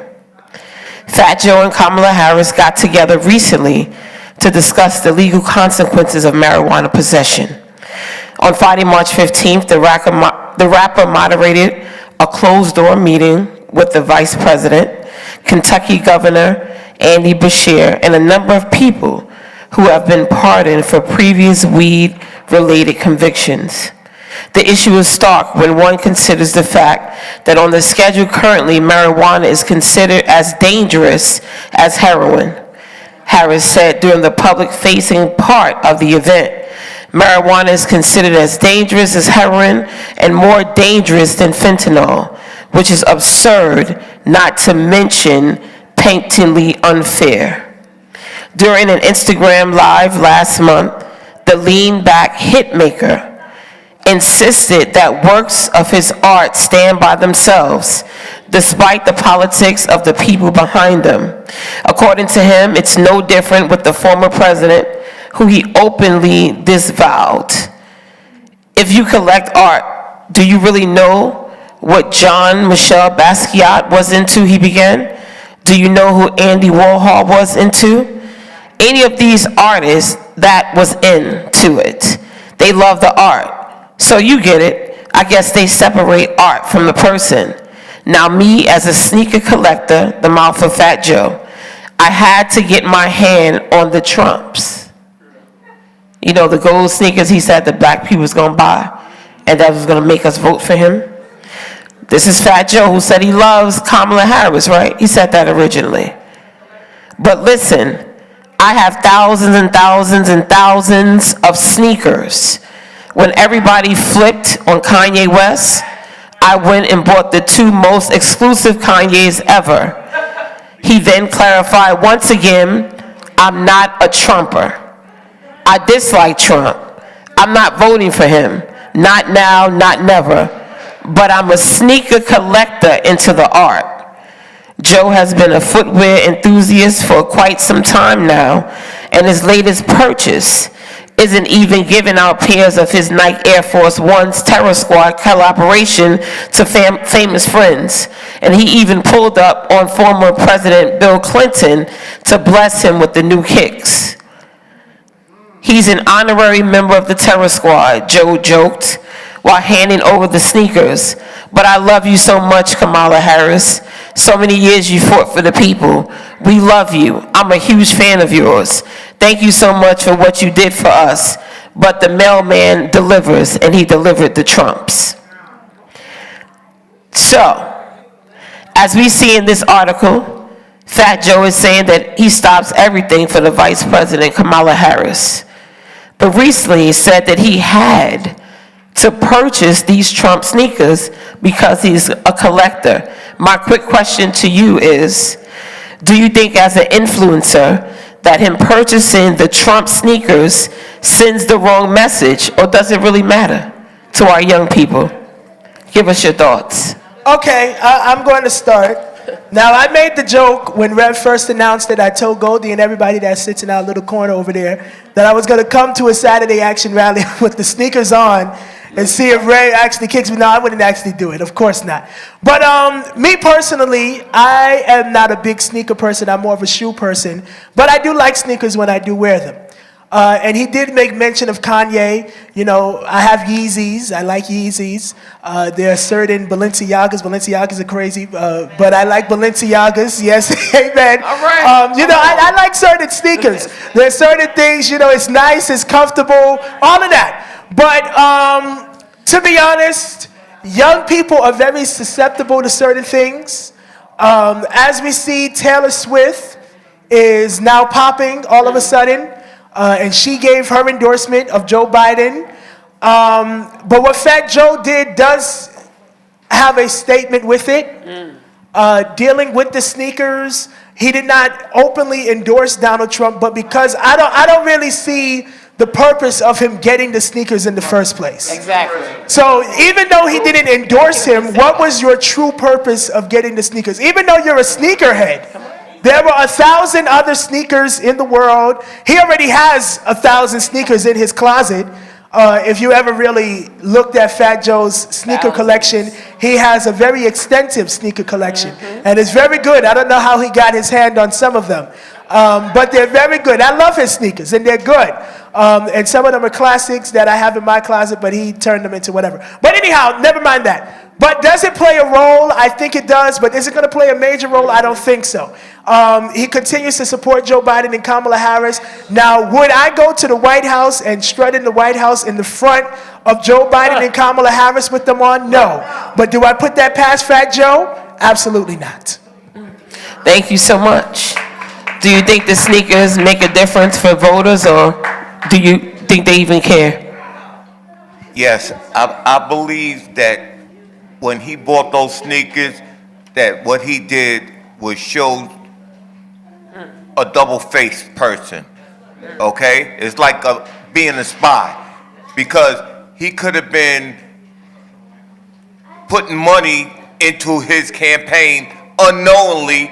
Fat Joe and Kamala Harris got together recently to discuss the legal consequences of marijuana possession. On Friday, March 15th, the rapper moderated a closed-door meeting with the Vice President, Kentucky Governor Andy Beshear, and a number of people who have been pardoned for previous weed-related convictions. The issue is stark when one considers the fact that on the schedule currently, marijuana is considered as dangerous as heroin. Harris said during the public-facing part of the event, marijuana is considered as dangerous as heroin and more dangerous than fentanyl, which is absurd, not to mention patently unfair. During an Instagram Live last month, the lean-back hitmaker insisted that works of his art stand by themselves, despite the politics of the people behind them. According to him, it's no different with the former president, who he openly disavowed. If you collect art, do you really know what Jean-Michel Basquiat was into, he began? Do you know who Andy Warhol was into? Any of these artists that was into it. They love the art. So you get it. I guess they separate art from the person. Now me, as a sneaker collector, the mouth of Fat Joe, I had to get my hand on the Trumps. You know, the gold sneakers he said the black people was going to buy, and that was going to make us vote for him. This is Fat Joe, who said he loves Kamala Harris, right? He said that originally. But listen, I have thousands and thousands and thousands of sneakers. When everybody flipped on Kanye West, I went and bought the 2 most exclusive Kanyes ever. He then clarified once again, I'm not a Trumper. I dislike Trump. I'm not voting for him. Not now, not never. But I'm a sneaker collector into the art. Joe has been a footwear enthusiast for quite some time now, and his latest purchase isn't even giving out pairs of his Nike Air Force One's Terror Squad collaboration to famous friends. And he even pulled up on former President Bill Clinton to bless him with the new kicks. He's an honorary member of the Terror Squad, Joe joked, while handing over the sneakers. But I love you so much, Kamala Harris. So many years you fought for the people. We love you. I'm a huge fan of yours. Thank you so much for what you did for us. But the mailman delivers, and he delivered the Trumps. So, as we see in this article, Fat Joe is saying that he stops everything for the Vice President, Kamala Harris. But recently he said that he had to purchase these Trump sneakers because he's a collector. My quick question to you is, do you think as an influencer that him purchasing the Trump sneakers sends the wrong message, or does it really matter to our young people? Give us your thoughts. Okay, I'm going to start. Now, I made the joke when Rev first announced it. I told Goldie and everybody that sits in our little corner over there that I was going to come to a Saturday Action rally with the sneakers on and see if Ray actually kicks me. No, I wouldn't actually do it. Of course not. But me personally, I am not a big sneaker person. I'm more of a shoe person. But I do like sneakers when I do wear them. And he did make mention of Kanye. You know, I have Yeezys. I like Yeezys. There are certain Balenciagas. Balenciagas are crazy, but I like Balenciagas. Yes, amen. All right. You know, I like certain sneakers. There's certain things, you know, it's nice, it's comfortable, all of that. But to be honest, young people are very susceptible to certain things. As we see, Taylor Swift is now popping all of a sudden. And she gave her endorsement of Joe Biden. But what Fat Joe did does have a statement with it, dealing with the sneakers. He did not openly endorse Donald Trump, but because I don't really see the purpose of him getting the sneakers in the first place. Exactly. So even though he didn't endorse him, what was your true purpose of getting the sneakers? Even though you're a sneakerhead, there were 1,000 other sneakers in the world. He already has 1,000 sneakers in his closet. If you ever really looked at Fat Joe's sneaker collection, he has a very extensive sneaker collection. And it's very good. I don't know how he got his hand on some of them. But they're very good. I love his sneakers, and they're good. And some of them are classics that I have in my closet, but he turned them into whatever. But anyhow, never mind that. But does it play a role? I think it does. But is it going to play a major role? I don't think so. He continues to support Joe Biden and Kamala Harris. Now, would I go to the White House and strut in the White House in the front of Joe Biden and Kamala Harris with them on? No. But do I put that past Fat Joe? Absolutely not. Thank you so much. Do you think the sneakers make a difference for voters, or do you think they even care? Yes, I believe that when he bought those sneakers, that what he did was show a double-faced person, okay? It's like being a spy, because he could have been putting money into his campaign unknowingly,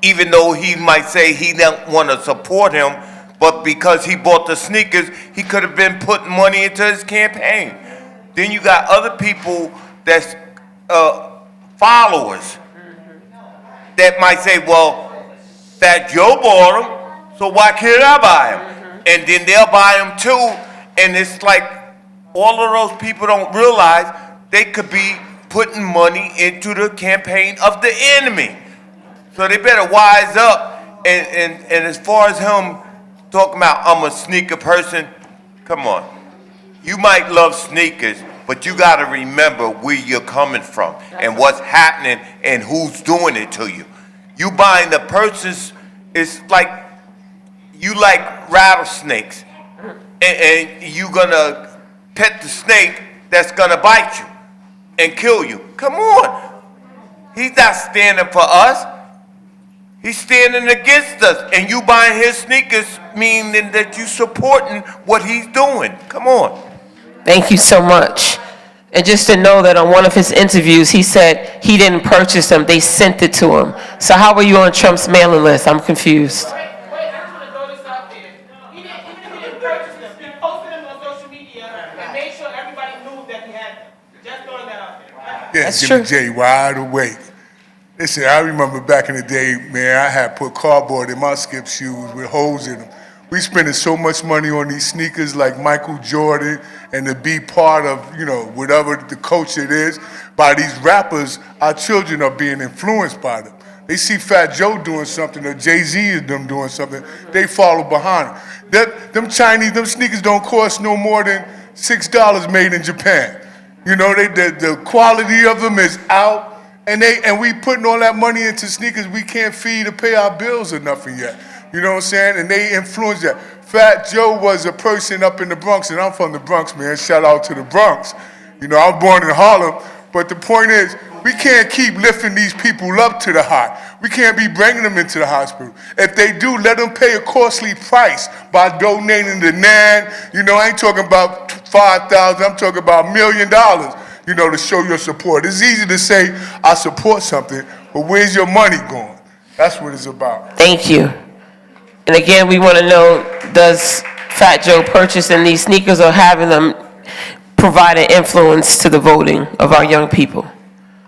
even though he might say he don't want to support him, but because he bought the sneakers, he could have been putting money into his campaign. Then you got other people that's followers that might say, well, Fat Joe bought them, so why can't I buy them? And then they'll buy them too, and it's like all of those people don't realize they could be putting money into the campaign of the enemy. So they better wise up. And as far as him talking about I'm a sneaker person, come on. You might love sneakers, but you got to remember where you're coming from and what's happening and who's doing it to you. You buying the purses, it's like you like rattlesnakes, and you gonna pet the snake that's gonna bite you and kill you. Come on. He's not standing for us. He's standing against us, and you buying his sneakers meaning that you supporting what he's doing. Come on. Thank you so much. And just to know that on one of his interviews, he said he didn't purchase them, they sent it to him. So how are you on Trump's mailing list? I'm confused. Yeah, That's Jimmy true. J, wide awake. Listen, I remember back in the day, man, I had put cardboard in my skip shoes with holes in them. We spending so much money on these sneakers like Michael Jordan, and to be part of, you know, whatever the culture it is, by these rappers, our children are being influenced by them. They see Fat Joe doing something, or Jay-Z is them doing something, they follow behind them. Them Chinese, them sneakers don't cost no more than $6 made in Japan. You know, the quality of them is out, and we putting all that money into sneakers we can't feed or pay our bills or nothing yet. You know what I'm saying? And they influence that. Fat Joe was a person up in the Bronx, and I'm from the Bronx, man. Shout out to the Bronx. You know, I was born in Harlem, but the point is, we can't keep lifting these people up to the high. We can't be bringing them into the hospital. If they do, let them pay a costly price by donating to NAN. You know, I ain't talking about $5,000, I'm talking about $1 million, you know, to show your support. It's easy to say, I support something, but where's your money going? That's what it's about. Thank you. And again, we want to know, does Fat Joe purchasing these sneakers or having them provide an influence to the voting of our young people?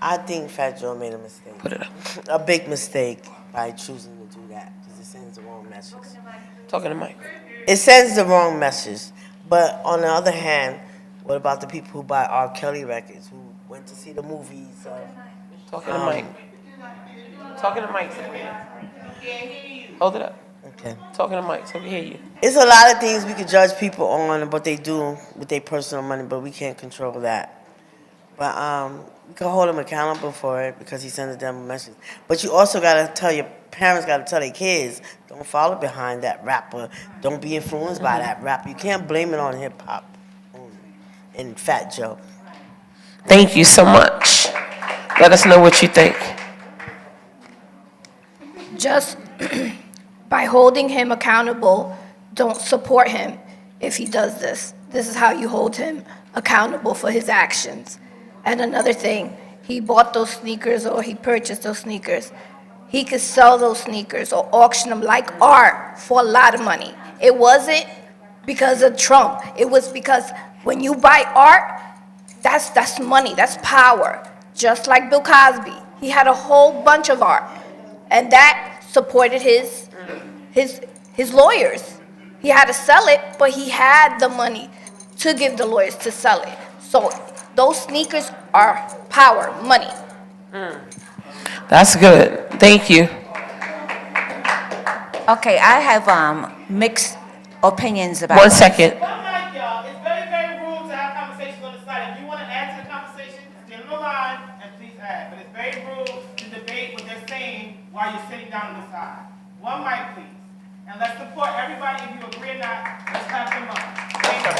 I think Fat Joe made a mistake. Put it up. A big mistake by choosing to do that, because it sends the wrong message. Talking to Mike. it sends the wrong message. But on the other hand, what about the people who buy R. Kelly records, who went to see the movies? Talking to Mike. Talking to Mike. Hold it up. Okay. Talking to Mike so we hear you. It's a lot of things we could judge people on and what they do with their personal money, but we can't control that. But we can hold them accountable for it because he sends them a message. But you also gotta tell your parents, gotta tell their kids, don't follow behind that rapper. Don't be influenced by that rapper. You can't blame it on hip hop and Fat Joe. Thank you so much. Let us know what you think. Just by holding him accountable, don't support him if he does this. This is how you hold him accountable for his actions. And another thing, he bought those sneakers or he purchased those sneakers. He could sell those sneakers or auction them like art for a lot of money. It wasn't because of Trump. It was because when you buy art, that's money, that's power. Just like Bill Cosby, he had a whole bunch of art, and that supported his lawyers. He had to sell it, but he had the money to give the lawyers to sell it. So those sneakers are power, money. That's good. Thank you. Okay, I have mixed opinions about. 1 second. It's very, very rude to have conversations on the side. If you want to add to the conversation, get on the line and please add. But it's very rude to debate what they're saying while you're sitting down on the side. One mic, please. And let's support everybody. If you agree or not, let's clap them up. Thank you.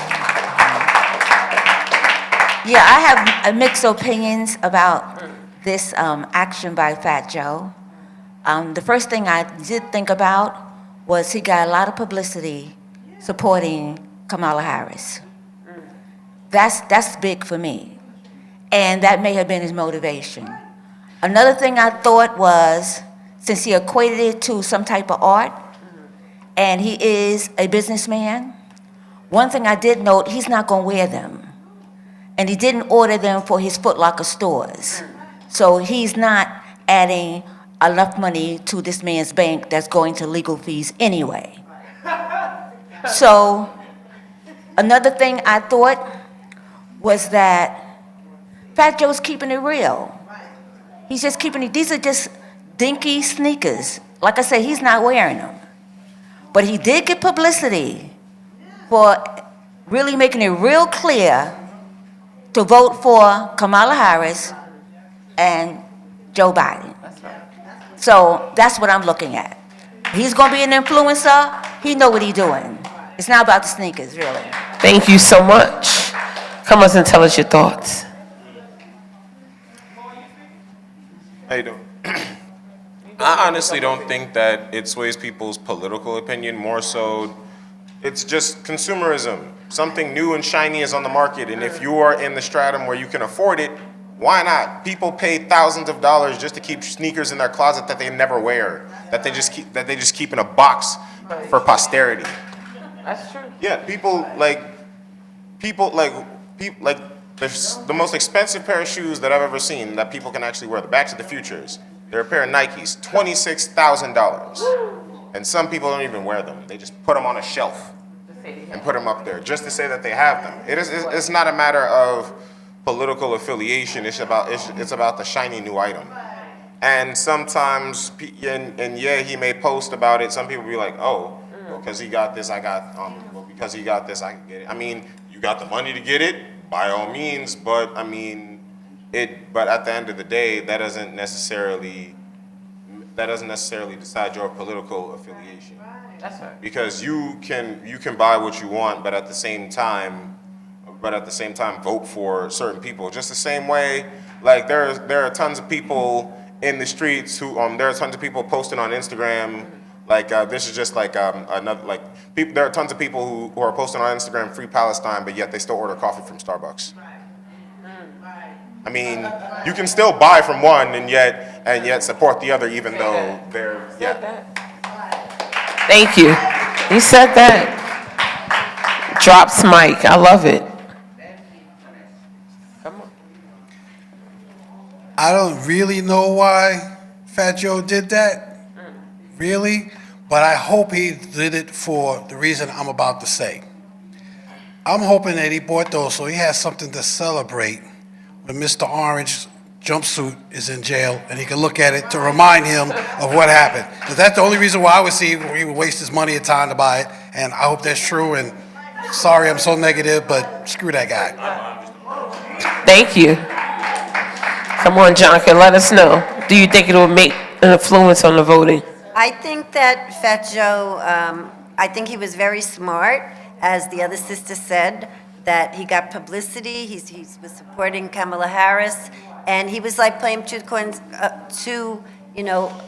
Yeah, I have mixed opinions about this action by Fat Joe. The first thing I did think about was he got a lot of publicity supporting Kamala Harris. That's big for me. And that may have been his motivation. Another thing I thought was, since he equated it to some type of art, and he is a businessman, one thing I did note, he's not going to wear them. And he didn't order them for his Foot Locker stores. So he's not adding enough money to this man's bank that's going to legal fees anyway. So another thing I thought was that Fat Joe's keeping it real. He's just keeping it, these are just dinky sneakers. Like I said, he's not wearing them. But he did get publicity for really making it real clear to vote for Kamala Harris and Joe Biden. So that's what I'm looking at. He's going to be an influencer. He know what he's doing. It's not about the sneakers, really. Thank you so much. Come on and tell us your thoughts. How you doing? I honestly don't think that it sways people's political opinion. More so, it's just consumerism. Something new and shiny is on the market, and if you are in the stratum where you can afford it, why not? People pay thousands of dollars just to keep sneakers in their closet that they never wear, that they just keep in a box for posterity. That's true. Yeah, people like the most expensive pair of shoes that I've ever seen that people can actually wear, the Back to the Futures. They're a pair of Nikes, $26,000. And some people don't even wear them. They just put them on a shelf and put them up there just to say that they have them. It's not a matter of political affiliation. It's about the shiny new item. And sometimes, and yeah, he may post about it. Some people be like, oh, because he got this, because he got this, I can get it. I mean, you got the money to get it, by all means, but I mean, but at the end of the day, that doesn't necessarily decide your political affiliation. That's right. Because you can buy what you want, but at the same time vote for certain people. Just the same way, like there are tons of people in the streets who there are tons of people posting on Instagram. Like this is just like another like people. There are tons of people who are posting on Instagram free Palestine, but yet they still order coffee from Starbucks. I mean, you can still buy from one and yet support the other, even though they're Thank you. He said that. Drops mic. I love it. I don't really know why Fat Joe did that, really, but I hope he did it for the reason I'm about to say. I'm hoping that he bought those so he has something to celebrate when Mr. Orange jumpsuit is in jail, and he can look at it to remind him of what happened. 'Cause that's the only reason why I would see he would waste his money and time to buy it, and I hope that's true, and sorry I'm so negative, but screw that guy. Thank you. Come on, Jonathan, let us know. Do you think it will make an influence on the voting? I think that Fat Joe, I think he was very smart, as the other sister said, that he got publicity, he was supporting Kamala Harris, and he was like playing two coins, two,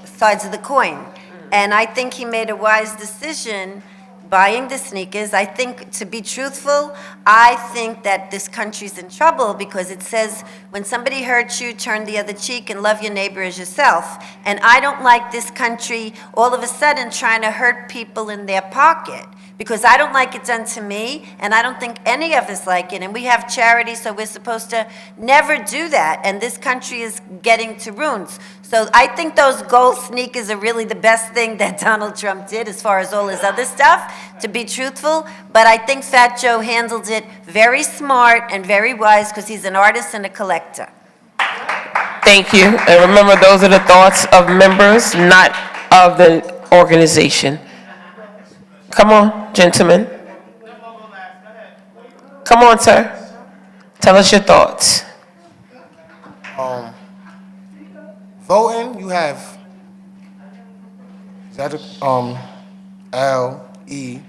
sides of the coin. And I think he made a wise decision buying the sneakers. I think, to be truthful, I think that this country's in trouble because it says, when somebody hurts you, turn the other cheek and love your neighbor as yourself. And I don't like this country all of a sudden trying to hurt people in their pocket, because I don't like it done to me, and I don't think any of us like it. And we have charity, so we're supposed to never do that. And this country is getting to ruins. So I think those gold sneakers are really the best thing that Donald Trump did as far as all his other stuff, to be truthful. But I think Fat Joe handled it very smart and very wise because he's an artist and a collector. Thank you. And remember, those are the thoughts of members, not of the organization. Come on, gentlemen. Come on, sir. Tell us your thoughts. Voting, you have, is that L-E,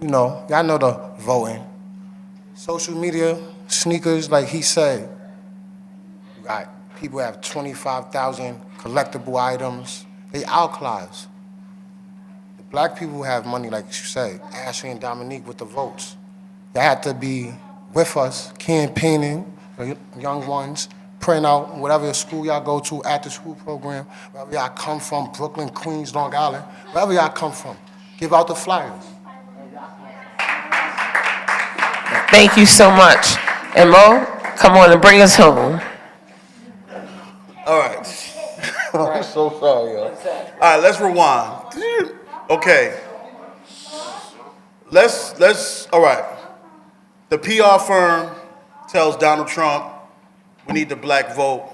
y'all know the voting. Social media, sneakers, like he said. You got people who have 25,000 collectible items. They outclass. The black people who have money, like you said, Ashley and Dominique with the votes. They had to be with us, campaigning, the young ones, print out whatever school y'all go to, after school program, wherever y'all come from, Brooklyn, Queens, Long Island, wherever y'all come from. Give out the flyers. Thank you so much. And Mo, come on and bring us home. All right. I'm so sorry, yo. All right, let's rewind. Okay. All right. The PR firm tells Donald Trump, we need the black vote.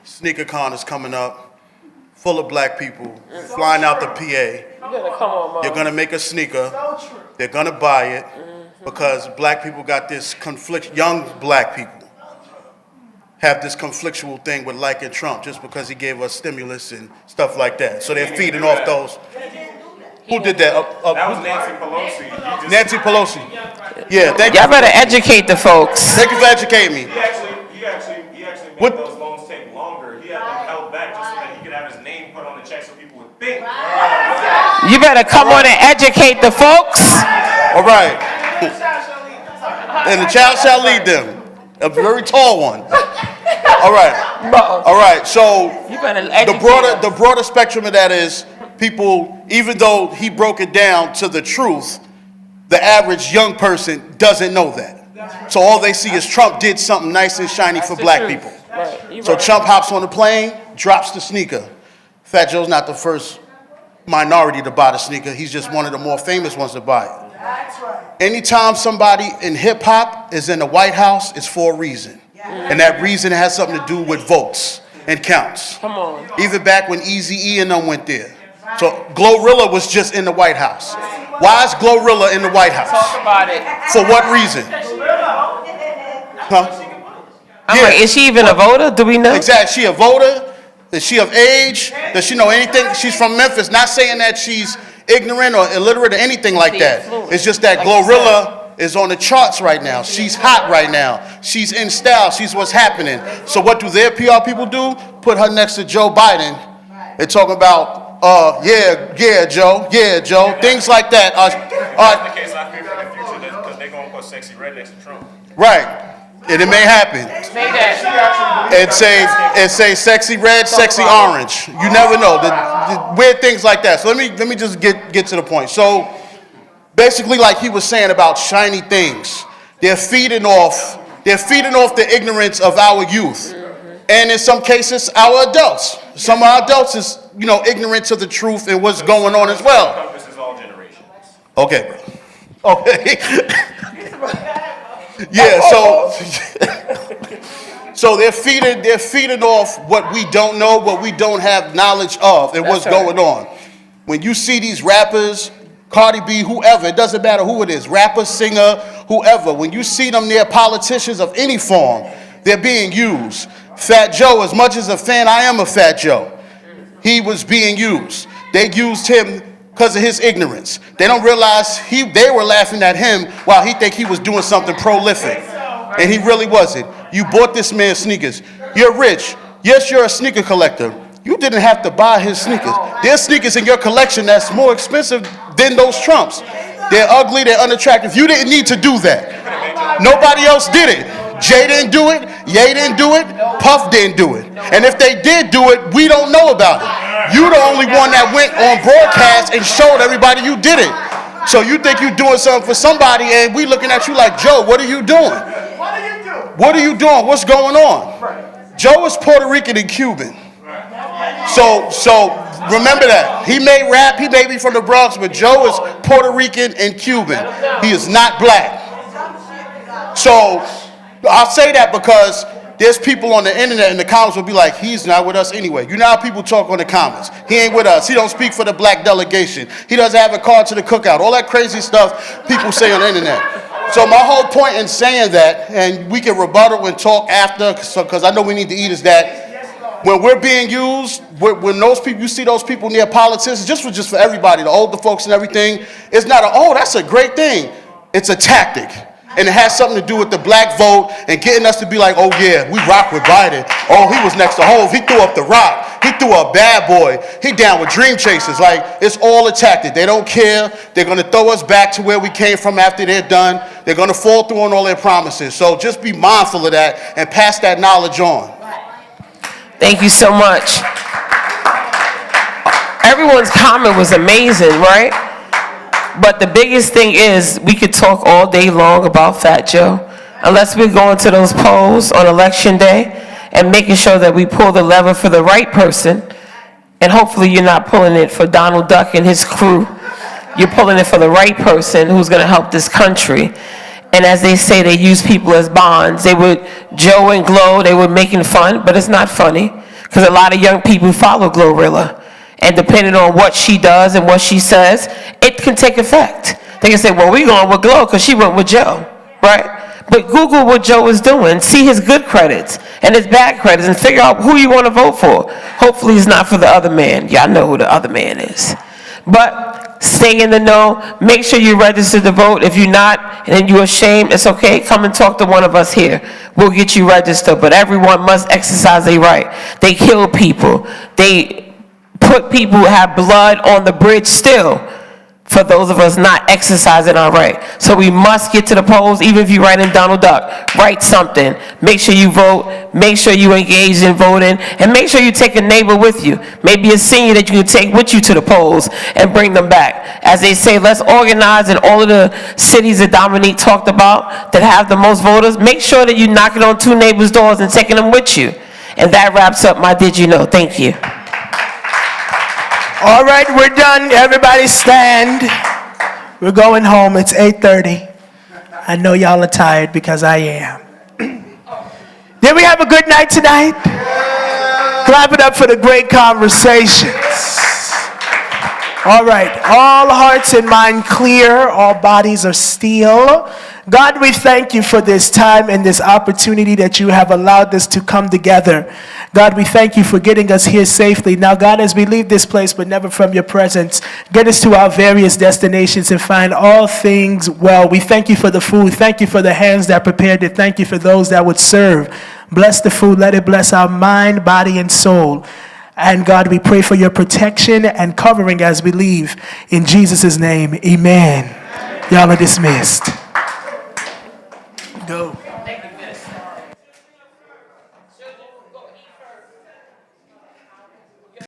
SneakerCon is coming up, full of black people, flying out the PA. You're gonna make a sneaker. They're gonna buy it because black people got this conflict, young black people have this conflictual thing with liking Trump just because he gave us stimulus and stuff like that. So they're feeding off those. Who did that? That was Nancy Pelosi. Nancy Pelosi. Yeah, thank you. Y'all better educate the folks. Thank you for educating me. He actually made those loans take longer. He had them held back just so that he could have his name put on the check so people would think. You better come on and educate the folks. All right. And the child shall lead them. A very tall one. All right. All right. So the broader spectrum of that is people, even though he broke it down to the truth, the average young person doesn't know that. So all they see is Trump did something nice and shiny for black people. So Trump hops on the plane, drops the sneaker. Fat Joe's not the first minority to buy the sneaker. He's just one of the more famous ones to buy it. Anytime somebody in hip hop is in the White House, it's for a reason. And that reason has something to do with votes and counts. Come on. Even back when Eazy-E and them went there. So Glorilla was just in the White House. Why is Glorilla in the White House? Talk about it. For what reason? Huh? I'm like, is she even a voter? Do we know? Exactly. She a voter? Is she of age? Does she know anything? She's from Memphis. Not saying that she's ignorant or illiterate or anything like that. It's just that Glorilla is on the charts right now. She's hot right now. She's in style. She's what's happening. So what do their PR people do? Put her next to Joe Biden and talk about, yeah, Joe, things like that. That's the case I fear for the future because they're going to put Sexy Red next to Trump. Right. And it may happen. And say sexy red, sexy orange. You never know. The weird things like that. So let me just get to the point. So basically, like he was saying about shiny things, they're feeding off the ignorance of our youth. And in some cases, our adults. Some of our adults is, ignorant to the truth and what's going on as well. Encompasses all generations. Okay, bro. Okay. Yeah, so they're feeding off what we don't know, what we don't have knowledge of, and what's going on. When you see these rappers, Cardi B, whoever, it doesn't matter who it is, rapper, singer, whoever, when you see them near politicians of any form, they're being used. Fat Joe, as much as a fan I am of Fat Joe, he was being used. They used him because of his ignorance. They don't realize they were laughing at him while he think he was doing something prolific. And he really wasn't. You bought this man sneakers. You're rich. Yes, you're a sneaker collector. You didn't have to buy his sneakers. There's sneakers in your collection that's more expensive than those Trumps. They're ugly, they're unattractive. You didn't need to do that. Nobody else did it. Jay didn't do it, Ye didn't do it, Puff didn't do it. And if they did do it, we don't know about it. You the only one that went on broadcast and showed everybody you did it. So you think you're doing something for somebody and we looking at you like, Joe, what are you doing? What are you doing? What's going on? Joe is Puerto Rican and Cuban. So remember that. He may rap, he may be from the Bronx, but Joe is Puerto Rican and Cuban. He is not black. So I'll say that because there's people on the internet and the comments will be like, he's not with us anyway. You know how people talk on the comments. He ain't with us. He don't speak for the black delegation. He doesn't have a card to the cookout. All that crazy stuff people say on the internet. So my whole point in saying that, and we can rebuttal and talk after, because I know we need to eat, is that when we're being used, when those people, you see those people near politicians, just for everybody, the older folks and everything, it's not that's a great thing. It's a tactic. And it has something to do with the black vote and getting us to be like, oh yeah, we rock with Biden. Oh, he was next to Hove. He threw up the rock. He threw up Bad Boy. He down with Dream Chasers. Like, it's all a tactic. They don't care. They're going to throw us back to where we came from after they're done. They're going to fall through on all their promises. So just be mindful of that and pass that knowledge on. Thank you so much. Everyone's comment was amazing, right? But the biggest thing is we could talk all day long about Fat Joe unless we're going to those polls on election day and making sure that we pull the lever for the right person. And hopefully you're not pulling it for Donald Duck and his crew. You're pulling it for the right person who's going to help this country. And as they say, they use people as bonds. Joe and Glow, they were making fun, but it's not funny because a lot of young people follow Glorilla. And depending on what she does and what she says, it can take effect. They can say, well, we're going with Glow because she went with Joe, right? But Google what Joe is doing, see his good credits and his bad credits, and figure out who you want to vote for. Hopefully it's not for the other man. Y'all know who the other man is. But stay in the know. Make sure you register to vote. If you're not and you're ashamed, it's okay. Come and talk to one of us here. We'll get you registered. But everyone must exercise their right. They kill people. They put people who have blood on the bridge still for those of us not exercising our right. So we must get to the polls, even if you write in Donald Duck. Write something. Make sure you vote. Make sure you engage in voting. And make sure you take a neighbor with you. Maybe a senior that you can take with you to the polls and bring them back. As they say, let's organize in all of the cities that Dominique talked about that have the most voters. Make sure that you're knocking on 2 neighbors' doors and taking them with you. And that wraps up my Did You Know? Thank you. All right, we're done. Everybody stand. We're going home. It's 8:30. I know y'all are tired because I am. Did we have a good night tonight? Clap it up for the great conversations. All right, all hearts and mind clear, all bodies are still. God, we thank you for this time and this opportunity that you have allowed us to come together. God, we thank you for getting us here safely. Now, God, as we leave this place, but never from your presence, get us to our various destinations and find all things well. We thank you for the food. Thank you for the hands that prepared it. Thank you for those that would serve. Bless the food. Let it bless our mind, body, and soul. And God, we pray for your protection and covering as we leave. In Jesus' name, amen. Y'all are dismissed. Go.